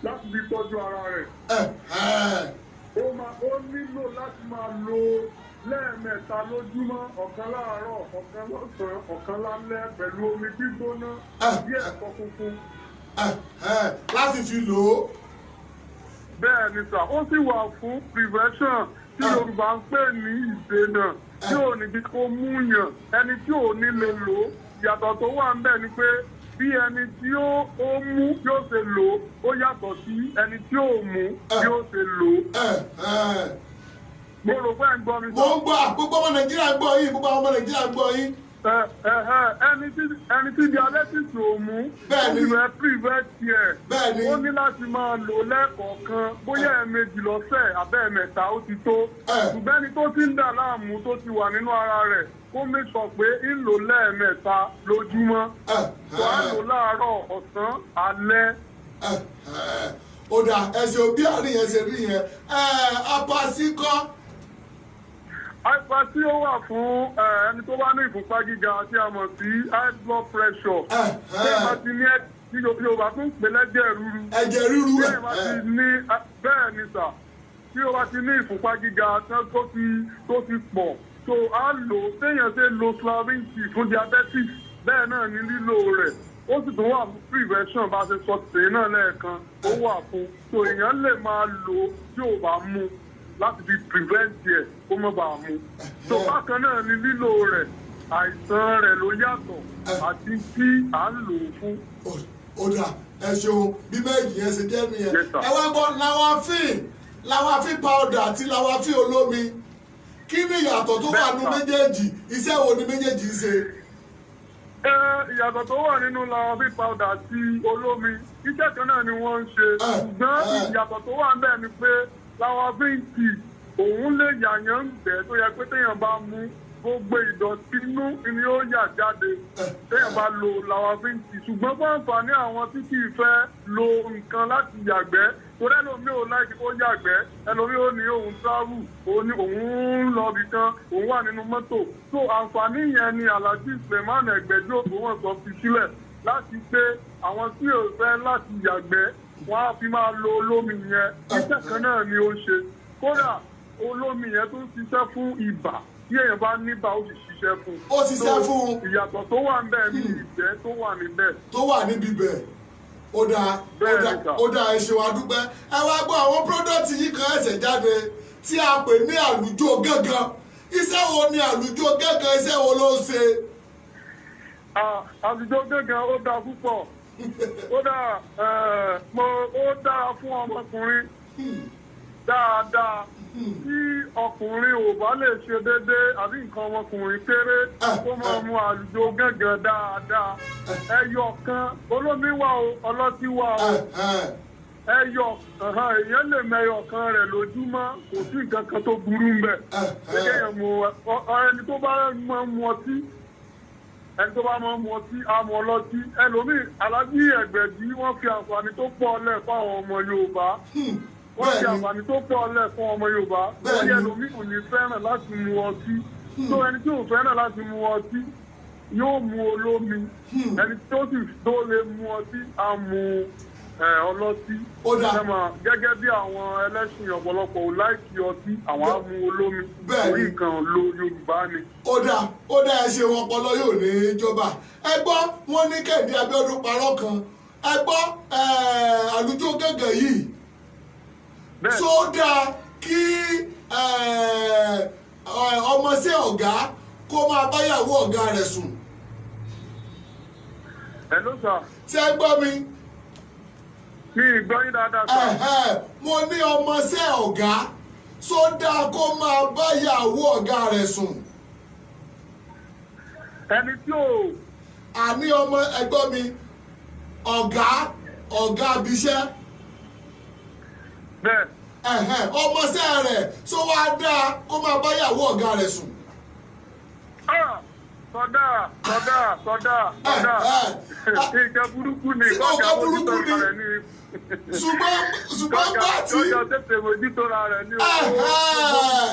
láti fi tọ́jú ara rẹ̀. Ó nílò láti máa lo lẹ́ẹ̀mẹ́ta lójúmọ́, ọ̀kan láàárọ̀, ọ̀kan lọ́sàn-án, ọ̀kan lálẹ́ pẹ̀lú omi gbígbóná bí ẹ̀kọ́ funfun. Láti fi lò ó. Bẹ́ẹ̀ ni sà, ó sì wà fún prevention tí Yorùbá ń pè ní ìdènà tí ò ní bí kò múyàn ẹni tí ò ní lè lò ó. Ìyàtọ̀ tó wà ń bẹ̀ ni pé bí ẹni tí ó mú yóò ṣe lò ó yàtọ̀ sí ẹni tí ò mú yóò ṣe lò ó. Mo rò pé ń gbọ́ mi sọ. Mo ń gbọ́ gbogbo ọmọ Nàìjíríà gbọ́ yín gbogbo ọmọ Nàìjíríà gbọ́ yín. Ẹni tí diabetes ò mú ó ti rẹ̀ prevent ẹ̀ ó ní láti máa lò lẹ́ẹ̀kọ̀ọ̀kan bóyá ẹ̀ẹ̀mejì lọ́sẹ̀ àbẹ́ẹ̀mẹ́ta ó ti tó ṣùgbọ́n ẹni tó ti ń dà láàmú tó ti wà nínú ara rẹ̀ kó make sure pé ń lò lẹ́ẹ̀mẹ́ta lójúmọ́ tó á lò láàárọ̀ ọ̀sán alẹ́. Ó dà ẹsẹ̀ òbí àárín yẹn ṣe rí yẹn apasíkọ́. Àìpa tí ó wà fún ẹni tó bá ní ìfúnpá gíga tí a mọ̀ sí high blood pressure. Bí ẹ bá ti ní tí Yorùbá tún pè lẹ́jẹ̀ ríru. Ẹ̀jẹ̀ ríru Bí ẹ bá ti ní bẹ́ẹ̀ ni sà. Tí ó bá ti ní ìfúnpá gíga tó ti pọ̀. So á lò téèyàn ṣe lo Sulafin fún diabetes bẹ́ẹ̀ náà ní lílò rẹ̀. Ó sì tún wà fún prevention bá ṣe sọ tèé náà lẹ́ẹ̀kan. Ó wà fún. So èèyàn lè máa lò tí ò bá mú láti fi prevent ẹ̀ kó má bàa mú. tó bákan náà ni lílò rẹ̀ àìsàn rẹ̀ ló yàtọ̀ àti tí à ń lò ó fún. Ó dà ẹ ṣeun bí méjì yẹn ṣe jẹ́ nìyẹn. Ẹ wá gbọ́ Lawafin powder àti Lawafin olómi kí ni ìyàtọ̀ tó wà nínú méjèèjì iṣẹ́ wo ni méjèèjì ń ṣe. Ìyàtọ̀ tó wà nínú Lawafin powder àti olómi iṣẹ́ kan náà ni wọ́n ń ṣe ṣùgbọ́n ìyàtọ̀ tó wà ń bẹ̀ ni pé Lawafin òun lè yàyàn ń bẹ̀ tó yẹ pé téèyàn bá mú gbogbo ìdọ̀tí inú ni ó yà jáde téèyàn bá lo Lawafin ṣùgbọ́n fún àǹfààní àwọn tí kì í fẹ́ lo nǹkan láti yàgbẹ́ torí ẹlòmíì ò láìkí kó yàgbẹ́ ẹlòmíì ò ní òun travel òun ń lọ ibì kan òun wà nínú mọ́tò so àǹfààní yẹn ni Alhaji Suleiman Ẹgbẹ́jú Ògbómọ̀ṣọ́ fi sílẹ̀ láti pé àwọn tí ò fẹ́ láti yàgbẹ́ wọ́n á fi máa lo olómi yẹn iṣẹ́ kan náà ni ó ń ṣe kódà olómi yẹn tó ń ṣiṣẹ́ fún ibà tí èèyàn bá níbà ó sì ṣiṣẹ́ fún. Ó ṣiṣẹ́ fún. Ìyàtọ̀ tó wà níbẹ̀ ní ìgbẹ́ tó wà níbẹ̀. Tó wà níbi bẹ̀. Ó dáa ẹ ṣé wa dúpẹ́. Ẹ wá gbọ́ àwọn pírọ́dọ̀tì yìí kan ẹ̀sẹ̀ jáde tí a pè ní àlùjọ gángan. Iṣẹ́ wo ni àlùjọ gángan iṣẹ́ wo ló ń ṣe? Àlùjọ gángan ó dáa púpọ̀. Ó dáa fún ọmọkùnrin dáadáa. Tí ọkùnrin ò bá lè ṣe déédéé àbí nǹkan ọmọkùnrin kéré kó máa mu àlùjọ gángan dáadáa. Ẹyọ kan olómi wà o ọlọ́tí wà o ẹyọ èèyàn lè mẹyọ kan rẹ̀ lójúmọ́ kò sí nǹkan kan tó burú ń bẹ̀. Ẹni tó bá máa mu ọtí àmọ́ ọlọ́tí ẹlòmíì Alhaji Ẹgbẹ́jí wọ́n fi àǹfààní tó pọ̀ lẹ̀ fáwọn ọmọ Yorùbá. Wọ́n fi àǹfààní tó pọ̀ lẹ̀ fún ọmọ Yorùbá. Wọ́n yẹ ẹlòmíì kò ní fẹ́ràn láti mu ọtí. tó ẹni tí ò fẹ́ràn láti mu ọtí yóò mu olómi. Ẹni tó sì tó lè mu ọtí á mu ọlọ́tí. Gẹ́gẹ́ bí àwọn ẹlẹ́sìn ọ̀pọ̀lọpọ̀ ò láìkí ọtí àwọn á mu olómi. Orí nǹkan lo Yorùbá ni. Ó dá ẹ ṣe wọn ọpọlọ yóò ní ìjọba. Ẹ gbọ́ wọ́n ní Kẹ́hìndé Abíọ́dún parọ́ kan. Ẹ gbọ́ àlùjọ gángan yìí. Tó dáa kí ọmọọṣẹ́ ọ̀gá kó máa báyàwó ọ̀gá rẹ̀ sùn. Hello sir. Ṣé ẹ gbọ́ mi? Mi ì gbọ́ yín dáadáa sir. Mo ní ọmọọṣẹ́ ọ̀gá tó dáa kó máa báyàwó ọ̀gá rẹ̀ sùn. Ẹni tí ò. Àní ọmọ ẹgbọ́n mi ọ̀gá ọ̀gá abiṣẹ́ bẹ́ẹ̀ ọmọọṣẹ́ rẹ̀ tó wá dáa kó máa bá ìyàwó ọ̀gá rẹ̀ sùn. sọdá nǹkan burúkú ni ọ̀gá burúkú ni ṣùgbọ́n bá tí. lọ́jọ́ tètè mójútó ra rẹ̀ ní owó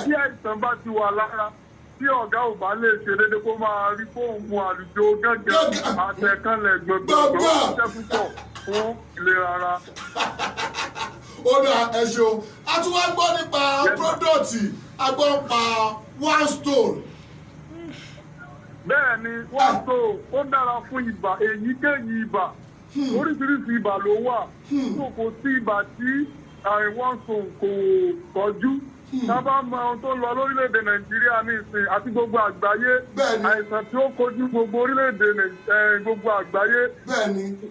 bí àìsàn bá ti wà lára tí ọ̀gá ò bá lè ṣe déédéé kó máa rí fóun mu àlùjọ gángan àtẹ̀kánlẹ̀ gbọ̀ngbọ̀ngbọ̀n ṣẹ́ púpọ̀ fún ìlera ara. ó dà ẹ ṣeun a tún wá gbọ́ nípa pírọ́dọ̀tì a gbọ́ nípa one stone. bẹ́ẹ̀ ni one stone ó dára fún ibà èyíkéyìí ibà oríṣiríṣi ibà ló wà tó kò sí ibà tí one stone kò tọ́jú sábà mọ ohun tó ń lọ lórílẹ̀‐èdè nàìjíríà ní ìsìn àti gbogbo àgbáyé àìsàn tí ó kojú gbogbo orílẹ̀‐èdè gbogbo àgbáyé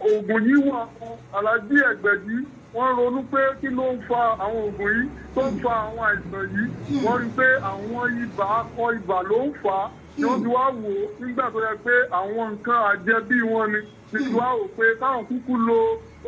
oògùn yìí wà fún Aláàjì Ẹgbẹ̀jì wọ́n ronú pé kí ló ń fa àwọn oògùn yìí tó ń fa àwọn àìsàn yìí wọ́n rí pé àwọn ibà akọ ibà ló ń fà á ni wọ́n ti wá wò ó nígbà tó yẹ pé àwọn nǹkan àjẹbí wọn ni ti wá wò pé káwọn kúkú lo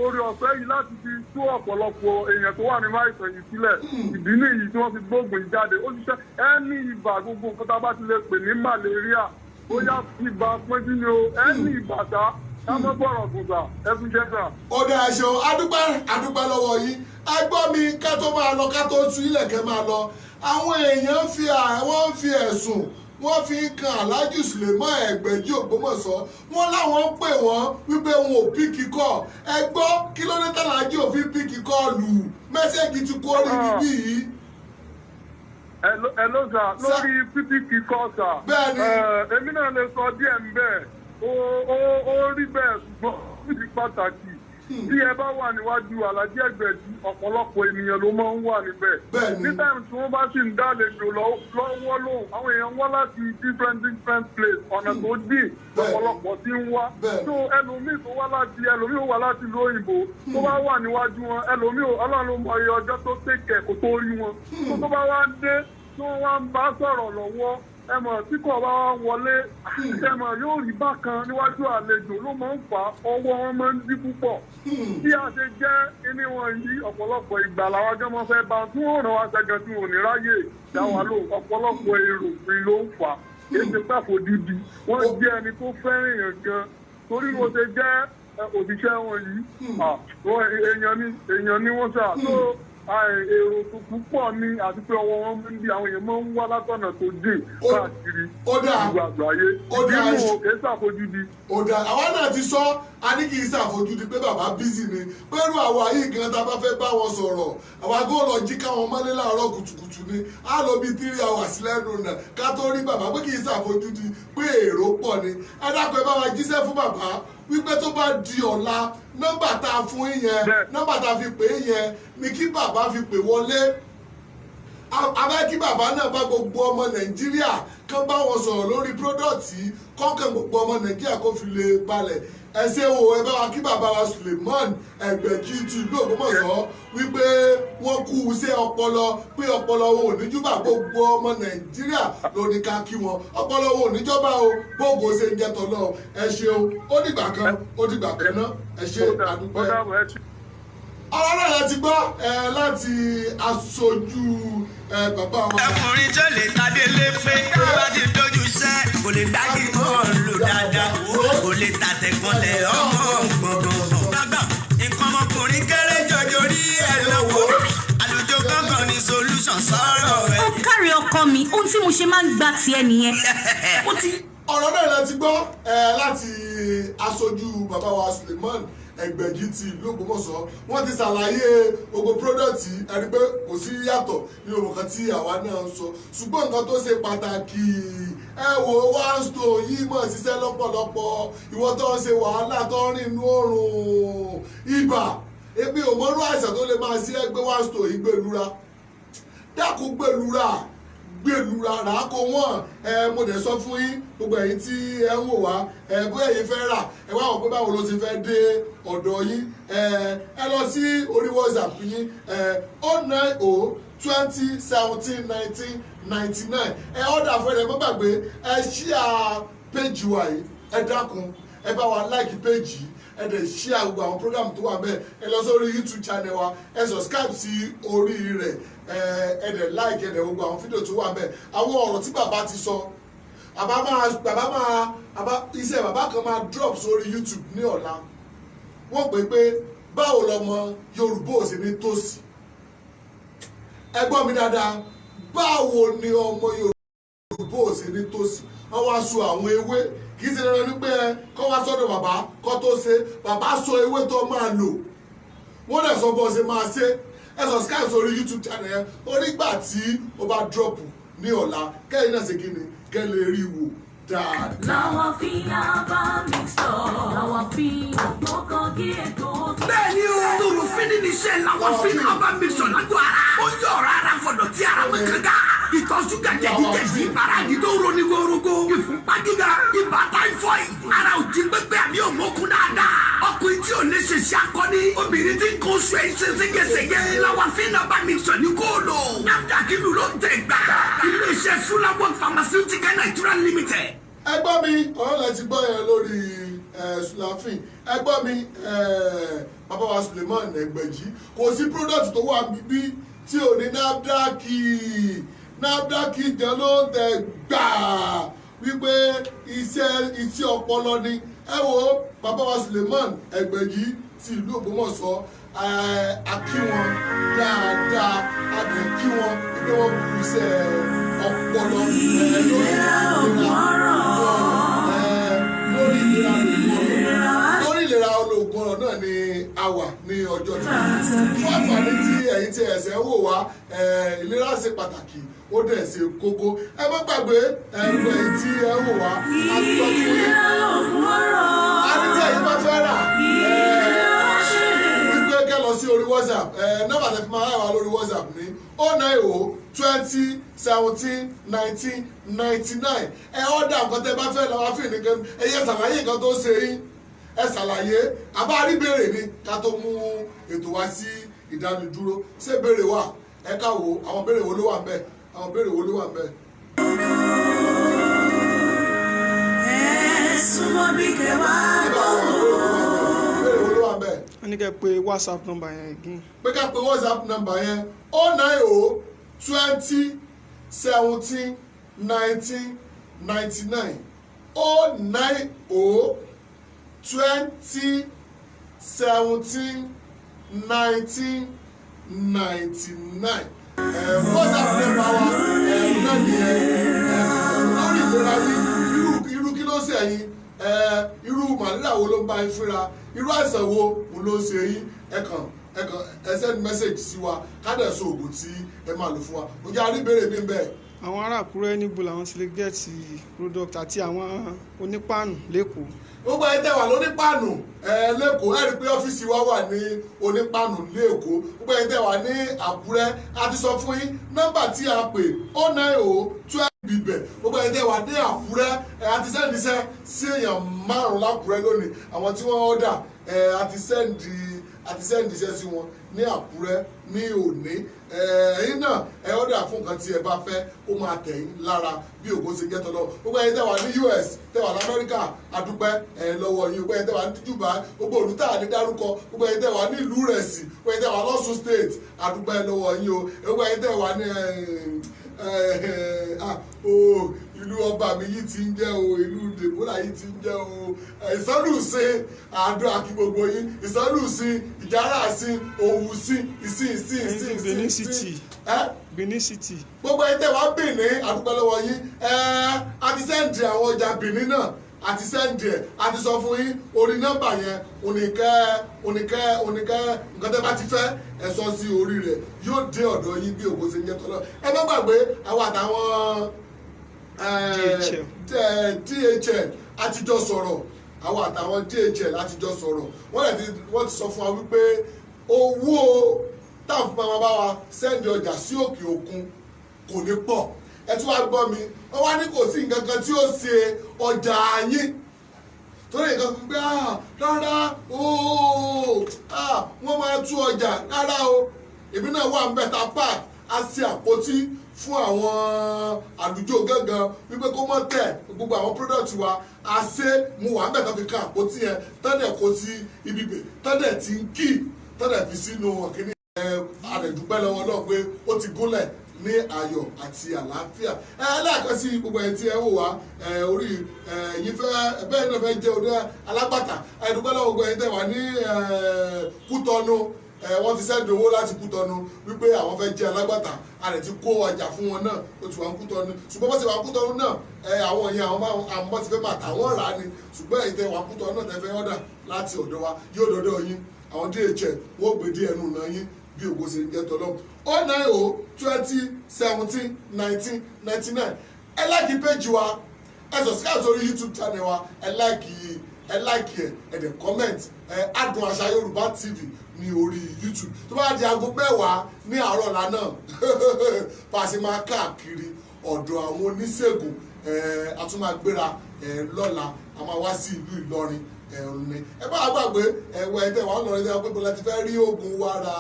orí ọ̀fẹ́ yìí láti fi tú ọ̀pọ̀lọpọ̀ èèyàn tó wà nínú àìsàn yìí sílẹ̀ ìdí nìyí tí wọ́n fi gbóògùn yìí jáde ó ṣiṣẹ́ ẹni ibà gbogbo nǹkan tá a bá ti lè pè ní màlẹ́ríà bóyá ibà pẹ́jú ni o ẹni ibà tá kámọ́ bọ̀rọ̀ gùnzà ẹkún jẹ́sà. ó dá aṣọ adúpẹ́ lọ́wọ́ yìí ẹgbọ́n mi ká tó máa lọ ká tó tú ilẹ̀kẹ́ máa lọ àwọn èèyàn wọ́n fi ẹ̀sùn wọ́n fi ń kan Alhaji Suleiman Ẹgbẹ̀jì Ògbómọ̀ṣọ́ wọ́n láwọn ń pè wọ́n wípé wọn ò píkì kọ́ ẹ gbọ́ kí ló dé tàlàjì òfin píkì kọ́ lù mẹ́sẹ̀gì ti kú orí bíbí yìí. ẹ ló sà lórí píkì kọ́ sà èmi náà lè sọ díẹ̀ ń bẹ́ẹ̀ ó rí bẹ́ẹ̀ ṣùgbọ́n ó ti pàtàkì bí ẹ bá wà níwájú Alhaji Ẹgbẹ̀jì ọ̀pọ̀lọpọ̀ ènìyàn ló máa ń wà níbẹ̀ ní táìmù tí wọ́n bá sì ń dálejò lọ́wọ́ lóhùn àwọn èèyàn wá láti different place ọ̀nà tó dì ọ̀pọ̀lọpọ̀ tí ń wá tó ẹlòmíì ó wá láti ìlú òyìnbó tó bá wà níwájú wọn ẹlòmíì Ọlọ́run ló mọ iye ọjọ́ tó tẹ̀kẹ̀ kó tó rí wọn tó bá wá dé tó wá ń bá sọ̀rọ̀ lọ́wọ́ tí kò bá wọlé yóò rí bákan níwájú àlejò ló máa ń fà á ọwọ́ wọn máa ń dí púpọ̀ bí a ṣe jẹ́ kíní wọn yìí ọ̀pọ̀lọpọ̀ ìgbà làwọn ajọ́ máa fẹ́ bá tí wọ́n ràn wá ṣẹ́gun tí wọn ò ní ráyè dá wa lò ọ̀pọ̀lọpọ̀ èrò pé ló ń fà á èsì pàfò dídì wọ́n jẹ́ ẹni tó fẹ́ràn èèyàn gan torí mo ṣe jẹ́ òṣìṣẹ́ wọn yìí èèyàn ni wọ́n ṣáà èrò tó púpọ̀ ní àti pé ọwọ́ wọn ń bí àwọn èèyàn máa ń wá látọ̀nà tó dé káàkiri ìlú àgbáyé nínú kìí ṣàfojúdi. ọ̀dà àwa náà ti sọ a ní kì í ṣàfojúdi pé bàbá bísí ni pẹ̀lú àwa yìí gan tá a bá fẹ́ bá wọn sọ̀rọ̀ àwa gbọ́ lọ jí káwọn mọ́lé láàárọ̀ kùtùkùtù ni á lọ bí 3 hours lẹ́nu nà ká tó rí bàbá pé kì í ṣàfojúdi pé èrò pọ̀ ni ẹ dákun ẹ bá wa jíṣẹ́ fún bàbá wípé tó bá di ọ̀la nọ́mbà tá a fún yẹn nọ́mbà tá a fi pè é yẹn ni kí bàbá fi pè wọlé abẹ́ kí bàbá náà bá gbogbo ọmọ Nàìjíríà kán bá wọn sọ̀rọ̀ lórí pródọ̀tì kọ́kàn gbogbo ọmọ Nàìjíríà kó fi lè balẹ̀ ẹ ṣé o ẹ bá wa kí bàbá wa Suleiman Ẹgbẹ̀jì ti ìlú Ògbómọ̀ṣọ́ wípé wọ́n kú iṣẹ́ ọpọlọ pé ọpọlọ wọn ò ní júbà gbogbo ọmọ Nàìjíríà ló ní ká kí wọn ọpọlọ wọn ò ní jọba o gbogbo ṣe ń jẹ tọlọ ẹ ṣeun ó dìgbà kan náà ẹ ṣe àdúpẹ́. ọ̀rọ̀ náà láti gbọ́ láti aṣojú bàbá wa. ẹkùnrin tó lè tadé lé pé bá ti dojú sẹ́ kò lè dákì bọ́ọ̀lù dáadáa kò lè tàtẹ̀kọ́lẹ̀ ọmọ gbọ̀ngàn gbàgbà nǹkan ọmọkùnrin kéré jọjọ rí ẹ lọ́wọ́ àlùjọ gángan ní solution sọ̀rọ̀ rẹ̀. ó kárí ọkọ mi ohun tí mo ṣe máa ń gbà tiẹ̀ nìyẹn. ọ̀rọ̀ náà láti gbọ́ láti aṣojú bàbá wa Suleiman Ẹgbẹ̀jì ti ìlú Ògbómọ̀ṣọ́ wọ́n ti ṣàlàyé gbogbo pírọ́dọ̀tì ẹni pé kò sí yàtọ̀ ní ohun kan tí àwa náà ń sọ ṣùgbọ́n nǹkan tó ṣe pàtàkì ẹ wo one stone yìí mọ̀ ṣiṣẹ́ lọ́pọ̀lọpọ̀ ìwọ tó ń ṣe wàhálà tó ń rìn inú oòrùn ibà ebi ò mọ́rú àìsàn tó lè máa ṣe ẹgbẹ́ one stone yìí gbẹlura dákun gbẹlura rà á kó wọ́n mo dẹ̀ sọ fún yín gbogbo ẹ̀yin tí ẹ ń wò wá bóyá ẹ̀yin fẹ́ rà ẹ wá wọ̀ pé báwo ló ti fẹ́ dé ọ̀dọ̀ yín ẹ lọ sí orí WhatsApp yín 09020171999 ọ̀dà fẹ́rẹ̀ mọ́ gbàgbé ẹ ṣíà péjì wa yìí ẹ dákun ẹ bá wa láìkì péjì ẹ dẹ̀ share gbogbo àwọn program tó wà bẹ́ẹ̀ ẹ lọ sórí YouTube channel wa ẹ subscribe sí orí rẹ̀ ẹ dẹ̀ like ẹ dẹ̀ gbogbo àwọn fídíò tó wà bẹ́ẹ̀ àwọn ọ̀rọ̀ tí bàbá ti sọ iṣẹ́ bàbá kan máa drop sórí YouTube ní ọ̀la wọ́n pè pé báwo lọmọ Yorùbá ò sí ní tòsí ẹ gbọ́ mi dáadáa báwo ni ọmọ Yorùbá ò sí ní tòsí wọ́n wá so àwọn ewé kì í ṣe dandan ní pé kọ́ wá sọ́dọ̀ bàbá kọ́ tó ṣe bàbá so ewé tó máa lò wọ́n dẹ̀ sọ bọ́ ṣe máa ṣe ẹ subscribe sórí YouTube channel yẹn onígbà tí ó bá drop ní ọ̀la kẹ́yìn náà ṣe kí ni kẹ́ lè rí wò dáadáa. Làwọn fi yaba mixture, làwọn fi ọ̀pọ̀kan kí ètò. Bẹ́ẹ̀ni o, Torofin ní iṣẹ́ làwọn fi yaba mixture lágọ̀ ara. Ó yọ ọ̀rọ̀ ara fọ̀dọ̀ tí ara mọ̀ kankan. Ìtọ̀ ṣúgà jẹ̀díjẹ̀dí, ìbàràdì tó roni gorogo. Ìfúnpá gíga, ibà táífọ̀ì. Ara ò jí pépé àbí òmókun dáadáa. Ọkùnrin tí ò lè ṣe ṣe akọni. Obìnrin tí kò sọ ẹ̀ ṣe ségesège. Làwọn fi yaba mixture ní kóòlò. Nàbdàkìlù ló ń tẹ̀ gbà. Ilé-iṣẹ́ Sulawok Pharmaceutical Nigeria Limited. Ẹgbọ́n mi ọ̀rọ̀ lẹ ti gbọ́ yẹn lórí Sulafin ẹgbọ́n mi bàbá wa Suleiman Ẹgbẹ̀jì kò sí product tó wà bíbí tí ò ní NAFDAC jẹ́ ló ń tẹ̀ gbà wípé iṣẹ́ ọpọlọ ni ẹ wo bàbá wa Suleiman Ẹgbẹ̀jì ti ìlú Ògbómọ̀ṣọ́ a kí wọn dáadáa a kì í kí wọn pé wọ́n kú iṣẹ́ ọpọlọ lórí ìlera olóògùn ọ̀rọ̀ náà ni a wà ní ọjọ́ tí fún àǹfààní tí ẹ̀yin tí ẹ̀sẹ̀ ń wò wá ìlera ṣe pàtàkì ó dẹ̀ ṣe kókó ẹ má gbàgbé ẹ̀yin tí ẹ ń wò wá a sọ fún yín a ní tí ẹ̀yin bá fẹ́ rà wípé kẹ́ lọ sí orí WhatsApp nọ́mbà tẹ́ fi máa wà lórí WhatsApp ní 090 20 17 19 99 ẹ ọ́dà nǹkan tẹ́ bá fẹ́ lọ́wọ́ fún ìnìkan ẹ yẹ ṣàlàyé nǹkan tó ṣe yín ẹ ṣàlàyé àbárí béèrè ni ká tó mú ètò wá sí ìdánidúró ṣé béèrè wà ẹ ká wo àwọn béèrè wo ló wà ńbẹ̀ àwọn béèrè wo ló wà ńbẹ̀. súnmọ́ bí kẹwàá béèrè wo ló wà ńbẹ̀. wọ́n ní kẹ́ pé WhatsApp number yẹn again. pé ká pé WhatsApp number yẹn 090 20 17 19 99 090 20 17 19 99 WhatsApp number wa náà nìyẹn lórí ìlera yín irú kí ló ṣe yín irú màlúrà wo ló ń bá yín fínra irú àìsàn wo ló ń ṣe yín ẹ send message sí wa ká dẹ̀ sọ òògùn tí ẹ máa lò fún wa ó jẹ́ àríbèrè mi bẹ́ẹ̀. àwọn ará Àkúrẹ́ níbo làwọn ti lè gẹ̀ẹ́tì product àti àwọn onípáànù lẹ́kọ̀ọ́. gbogbo ẹni tẹ́ wà lónípáànù lẹ́kọ̀ọ́ ẹ rí i pé ọ́fíìsì wa wà ní onípáànù lẹ́kọ̀ọ́ gbogbo ẹni tẹ́ wà ní Àkúrẹ́ a ti sọ fún yín nọ́mbà tí a pè 090 12 bíbẹ̀ gbogbo ẹni tẹ́ wà ní Àkúrẹ́ a ti sẹ́ndíṣẹ́ sí èèyàn 5 l'Àkúrẹ́ lónìí àwọn tí wọ́n ọ̀dà a ti sẹ́ndíṣẹ́ sí wọn ní Àkúrẹ́ ní òní ẹ̀yin náà ẹ ọ̀dà fún nǹkan tí ẹ bá fẹ́ ó máa tẹ̀ yín lára bí ògo ṣe jẹ́ tọ́lọ́ gbogbo ẹ̀yin tẹ́ wà ní US tẹ́ wà ní Amẹ́ríkà adúpẹ́ lọ́wọ́ yín gbogbo ẹ̀yin tẹ́ wà ní Dubai gbogbo olùtà ní dárúkọ gbogbo ẹ̀yin tẹ́ wà ní ìlú Rẹ̀sì gbogbo ẹ̀yin tẹ́ wà lọ́sùn state adúpẹ́ lọ́wọ́ yín o gbogbo ẹ̀yin tẹ́ wà ní ìlú ọba mi yìí ti ń jẹ́ o ìlú dèbólà yìí ti ń jẹ́ o ìsọlùsìn àdó àkí gbogbo yín ìsọlùsìn ìjáràsìn òwúsìn ìsìn Benin City. Benin City. gbogbo ẹni tẹ́ wá Benin àdúgbò lọ́wọ́ yín a ti sẹ́ǹdì àwọn ọjà Benin náà a ti sẹ́ǹdì ẹ̀ a ti sọ fún yín orí nọ́mbà yẹn oníkẹ́ nǹkan tẹ́ bá ti fẹ́ ẹ sọ sí orí rẹ̀ yóò dé ọ̀dọ̀ yín bí ògo ṣe ń jẹ́ tọ́lọ́ ẹ má gbàgbé àwọn àtàwọn DHL àtijọ́ sọ̀rọ̀ àwọn àtàwọn DHL àtijọ́ sọ̀rọ̀ wọ́n ti sọ fún wa wípé owó táwọn fún máa bá wa sẹ́ndì ọjà sí òkè òkun kò ní pọ̀ ẹ tún wá gbọ́ mi wọ́n wá ní kò sí nǹkan kan tí ó ṣe ọjà yín torí nǹkan fún pé rárá wọ́n máa tú ọjà rárá o èmi náà wà ń bẹ̀ta park a ṣe àpótí fún àwọn àlùjọ gángan wípé kó mọ̀ tẹ̀ gbogbo àwọn product wa àṣẹ mu wà mẹ́ta fi kan àpótí yẹn tọ́dẹ̀ kó sí ibi bẹ̀ tọ́dẹ̀ ti ń kí tọ́dẹ̀ fi sínú ọ̀kíní àdẹ̀dúpẹ́ lọ́wọ́ náà pé ó ti gúnlẹ̀ ní ayọ̀ àti àlàáfíà lẹ́ẹ̀kan sí gbogbo ẹ̀ tí ẹ wò wá orí yìí fẹ́ bẹ́ẹ̀ náà fẹ́ jẹ́ òde alágbàtà àdúgbò lọ́wọ́ gbogbo ẹ̀ tẹ̀ wá ní Kútọ́nù wọ́n ti sẹ́ndì owó láti Kútọ́nù wípé àwọn fẹ́ jẹ́ alágbàtà a lè ti kó ọjà fún wọn náà ó ti wà ń Kútọ́nù ṣùgbọ́n bó ti wà ń Kútọ́nù náà àwọn yẹn àwọn bá ti fẹ́ máa tà wọ́n rà á ni ṣùgbọ́n èyí tẹ wà Kútọ́nù náà tẹ fẹ́ ọ̀dà láti ọ̀dọ̀ wa yóò dọ́dọ̀ yín àwọn DHL wọ́n gbé dé ẹnu náà yín bí ògo ṣe ń jẹ́ tọ́lọ́ 09020171999 ẹ láìkí péjì wa ẹ subscribe sórí YouTube channel wa ẹ láìkí ẹ dẹ̀ comment Adùn Àṣà Yorùbá TV ní orí YouTube tó bá di aago mẹ́wàá ní àárọ̀ lánàá pàṣẹ máa káàkiri ọ̀dọ̀ àwọn oníṣègùn àtúmọ̀gbéra lọ́la a máa wá sí ìlú Ìlọrin ni ẹ bá gbàgbé ẹwẹ ẹdẹ wà lọrin ẹdẹ pé bọlá ti fẹ́ rí oògùn wàrà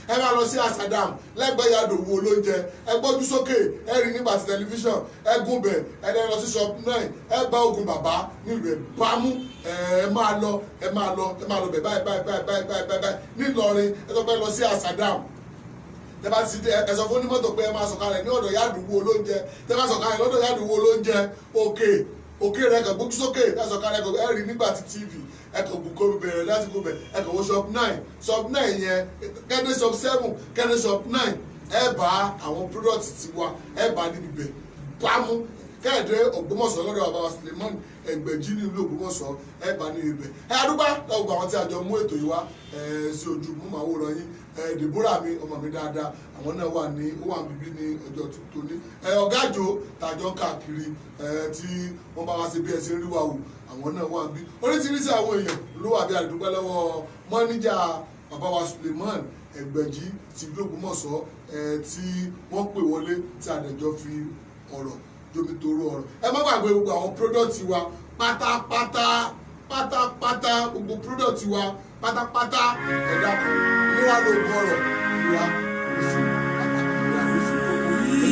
ẹ máa lọ sí Asadam lẹ́gbẹ̀ẹ́ Yàdòwú Olóúnjẹ ẹ gbójú sókè ẹ rí nígbà tí tẹlifíṣàn ẹ gùn bẹ ẹ lọ sí shop 9 ẹ bá oògùn bàbá nílùú ẹ bámú ẹ máa lọ bẹ báyìí nílọrin ẹ tó pẹ́ lọ sí Asadam tẹ bá ti ẹ sọ fún onímọ́tò pé ẹ máa sọ̀kalẹ̀ ní ọ̀dọ̀ Yàdòwú Olóúnjẹ tẹ bá sọ̀kalẹ̀ lọ́dọ̀ Yàdòwú Olóúnjẹ òkè rẹ kàn gbójú sókè láti ọ̀kalẹ̀ ẹ̀kọ́ ẹ̀rí nígbà tí TV ẹ̀kọ́ gbùkọ́ bẹ̀rẹ̀ láti kó bẹ̀ ẹ̀kọ́ wo shop 9 yẹn kẹ́ndé shop 7 kẹ́ndé shop 9 ẹ̀ bá àwọn product tiwa ẹ̀ bá níbi bẹ̀ bámú kẹ́ẹ̀dé Ògbómọ̀ṣọ́ lọ́dọ̀ bàbá wa Suleiman Ẹgbẹ̀jì ní ìlú Ògbómọ̀ṣọ́ ẹ̀ bá níbi bẹ̀ àdúgbà lọ́gbà àwọn tí a jọ mú ètò yìí wá sí ojú mú màá wòran yín Deborah mi ọmọ mi dáadáa àwọn náà wà bíbí ní ọjọ́ tuntun ní ọ̀gájò tàjọ káàkiri tí wọ́n bá wá sí bí ẹsẹ̀ rí wa wò àwọn náà wà bí oríṣiríṣi àwọn èèyàn ló wà bí àdúgbò lọ́wọ́ mọ́níjà bàbá wa Suleiman Ẹgbẹ̀jì ti ìlú Ògbómọ̀ṣọ́ tí wọ́n pè wọlé tí àdẹ̀jọ́ fi ọ̀rọ̀ jomitoro ọ̀rọ̀ ẹ má gbàgbé gbogbo àwọn product wa pátápátá gbogbo product wa pátápátá ẹ̀dá kan níwá ló gbọ́ ọ̀rọ̀ ìwà òsì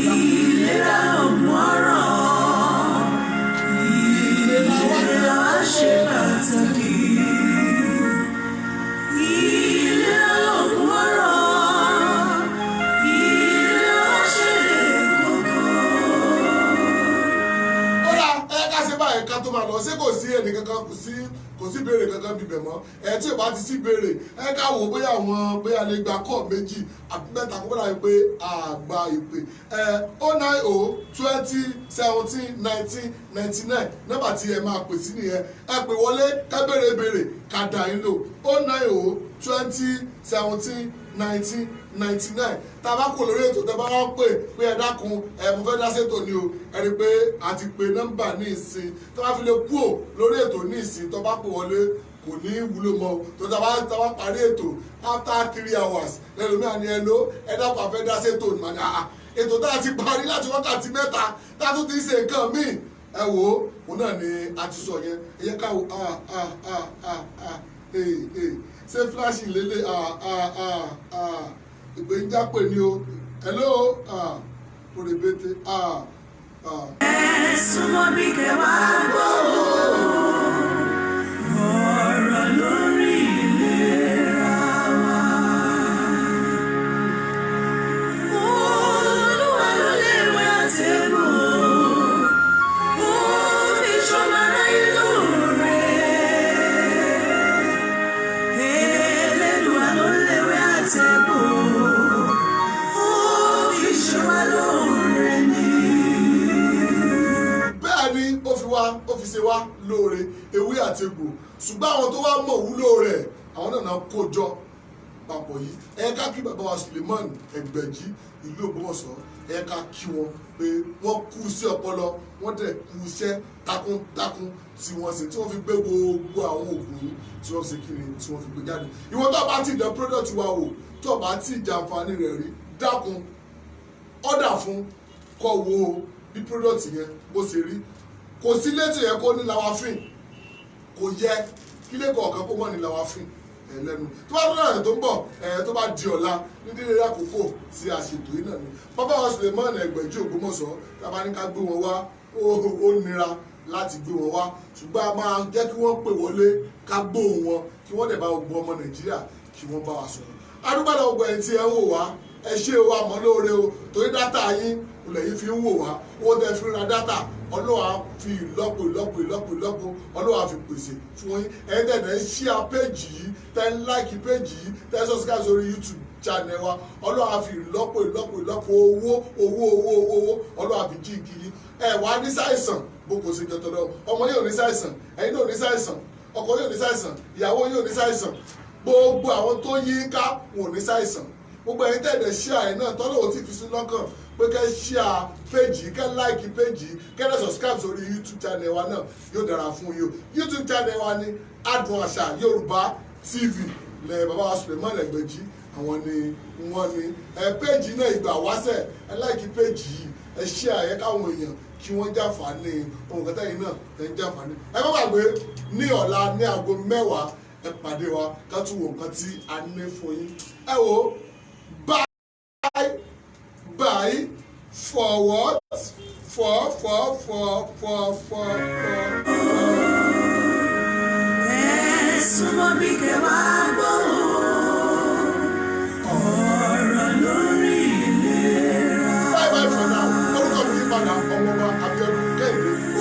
ìlera ọ̀mọ́rọ̀ ìlera wa ṣe pàtàkì ìlera ọ̀mọ́rọ̀ ìlera wa ṣe kókó. ó rà ẹ ká ṣe báyìí ká tó máa lọ ṣé kò sí ẹnì kankan kò sí béèrè kankan bíbẹ̀ mọ́ tí ò bá ti sí béèrè ẹ ká wò bóyá lè gba kọ́ méjì àbí mẹ́ta kó bọ́dà wípé àgbà ìpè 09020171999 nọ́mbà tí ẹ máa pè sí nìyẹn ẹ pè wọlé ká béèrè ká dà yín lò 09020171999 tá a bá kò lórí ètò tẹ́ bá wá pè pé ẹ dákun mo fẹ́ dá sétò ni o ẹ rí i pé a ti pe nọ́mbà ní ìsìn tó bá fi lè kúò lórí ètò ní ìsìn tó bá pè wọlé kò ní wúlò mọ́ tó tá bá parí ètò after 3 hours lẹ́lòmíà ni ẹ ló ẹ dákun àfẹ́ dá sétò ní màdà ètò tá a ti parí láti wákàtí mẹ́ta tá a tún ti ṣe nǹkan míì ẹ wò ó òun náà ni a ti sọ yẹn ẹ yẹ ká wò ṣé flash lélẹ̀ ìpè ń jápè ní o hello orebete súnmọ́ bí kẹwàá gbọ́ ọ̀rọ̀ lórí ìlera wa. Olúwa ló léwé àtẹ̀bọ̀ ó fi ṣọmọ aráyé lóore. Elédùà ló léwé àtẹ̀bọ̀ ó fi ṣọmọ lóore ni. ó fi ṣe wá lóore ewé àti egbò ṣùgbọ́n àwọn tó wá mọ̀ wúlò rẹ̀ àwọn náà kó jọ papọ̀ yìí ẹ ká kí bàbá wa Suleiman Ẹgbẹ̀jì ìlú Ògbómọ̀ṣọ́ ẹ ká kí wọn pé wọ́n kú sí ọpọlọ wọ́n dẹ̀ kú iṣẹ́ takuntakun tí wọ́n ṣe tí wọ́n fi gbé gbogbo àwọn oògùn yìí tí wọ́n ṣe kiri tí wọ́n fi gbé jáde ìwọ́n tó bá ti dán product wa wò tó bá ti jàǹfààní rẹ̀ rí dákun ọ̀dà fún kọ́ wo bí product yẹn bó ṣe rí kò sí létò yẹ kó ní lawafin kò yẹ kílé kọ̀ọ̀kan kó mọ̀ ní lawafin lẹ́nu tó bá tọ́lá rẹ̀ tó ń bọ̀ tó bá di ọ̀la ní dédé àkókò tí a ṣètò yìí náà ni bàbá wa Suleiman Ẹgbẹ̀jí Ògbómọ̀ṣọ́ tábà ní ká gbé wọn wá ó nira láti gbé wọn wá ṣùgbọ́n a máa jẹ́ kí wọ́n pè wọlé ká gbóhùn wọn kí wọ́n dẹ̀ bá gbogbo ọmọ Nàìjíríà kí wọ́n bá wa sọ̀rọ̀ adúgbàdà gbogbo ẹ̀ tí ẹ ń wò wá ẹ ṣé o àmọ́ lóore o torí dátà yín olè yìí fi ń wò wá owó tẹ fi ra dátà ọlọ́wà fi ìlọ́po ọlọ́wà fi pèsè fún yín ẹ̀yin tẹ̀lé ń ṣíà péjì yìí tẹ́ ń láìkì péjì yìí tẹ́ ń subscribe sórí YouTube channel wa ọlọ́wà fi ìlọ́po owó ọlọ́wà fi jí ìkiri ẹ̀ wá ní ṣàìsàn bó kò sí jọtọ̀ lọ ọmọ yóò ní ṣàìsàn ẹ̀yin náà ní ṣàìsàn ọkọ yóò ní ṣàìsàn ìyàwó yóò ní ṣàìsàn gbogbo àwọn tó yí ká wọn ò ní ṣàìsàn gbogbo ẹ̀yin tẹ̀lé ṣíà ẹ̀ náà tọ́lọ́ ò ti fi sí lọ́kàn pé kẹ́ ṣíà péjì kẹ́ láìkì péjì kẹ́ lẹ́ subscribe sórí YouTube channel wa náà yóò dára fún yín o YouTube channel wa ní Adùn Àṣà Yorùbá TV lẹ bàbá wa Suleiman Ẹgbẹ̀jí àwọn ni wọ́n ní péjì náà ìgbà wáṣẹ̀ ẹ láìkì péjì yìí ẹ ṣíà ẹ káwọn èèyàn kí wọ́n jàǹfààní ohun kẹta yìí náà ẹ ń jàǹfààní ẹ má gbàgbé ní ọ̀la ní aago 10 ẹ pàdé wa ká tún wo nǹkan tí a ní fún yín ẹ wo bye forward for. Súnmọ́ bí kẹwàá gbọ́ ọ̀rọ̀ lórí ìlera. Bye for now orúkọ mi yí padà ọmọ wa Abíọ́dún Kẹ́hìndé.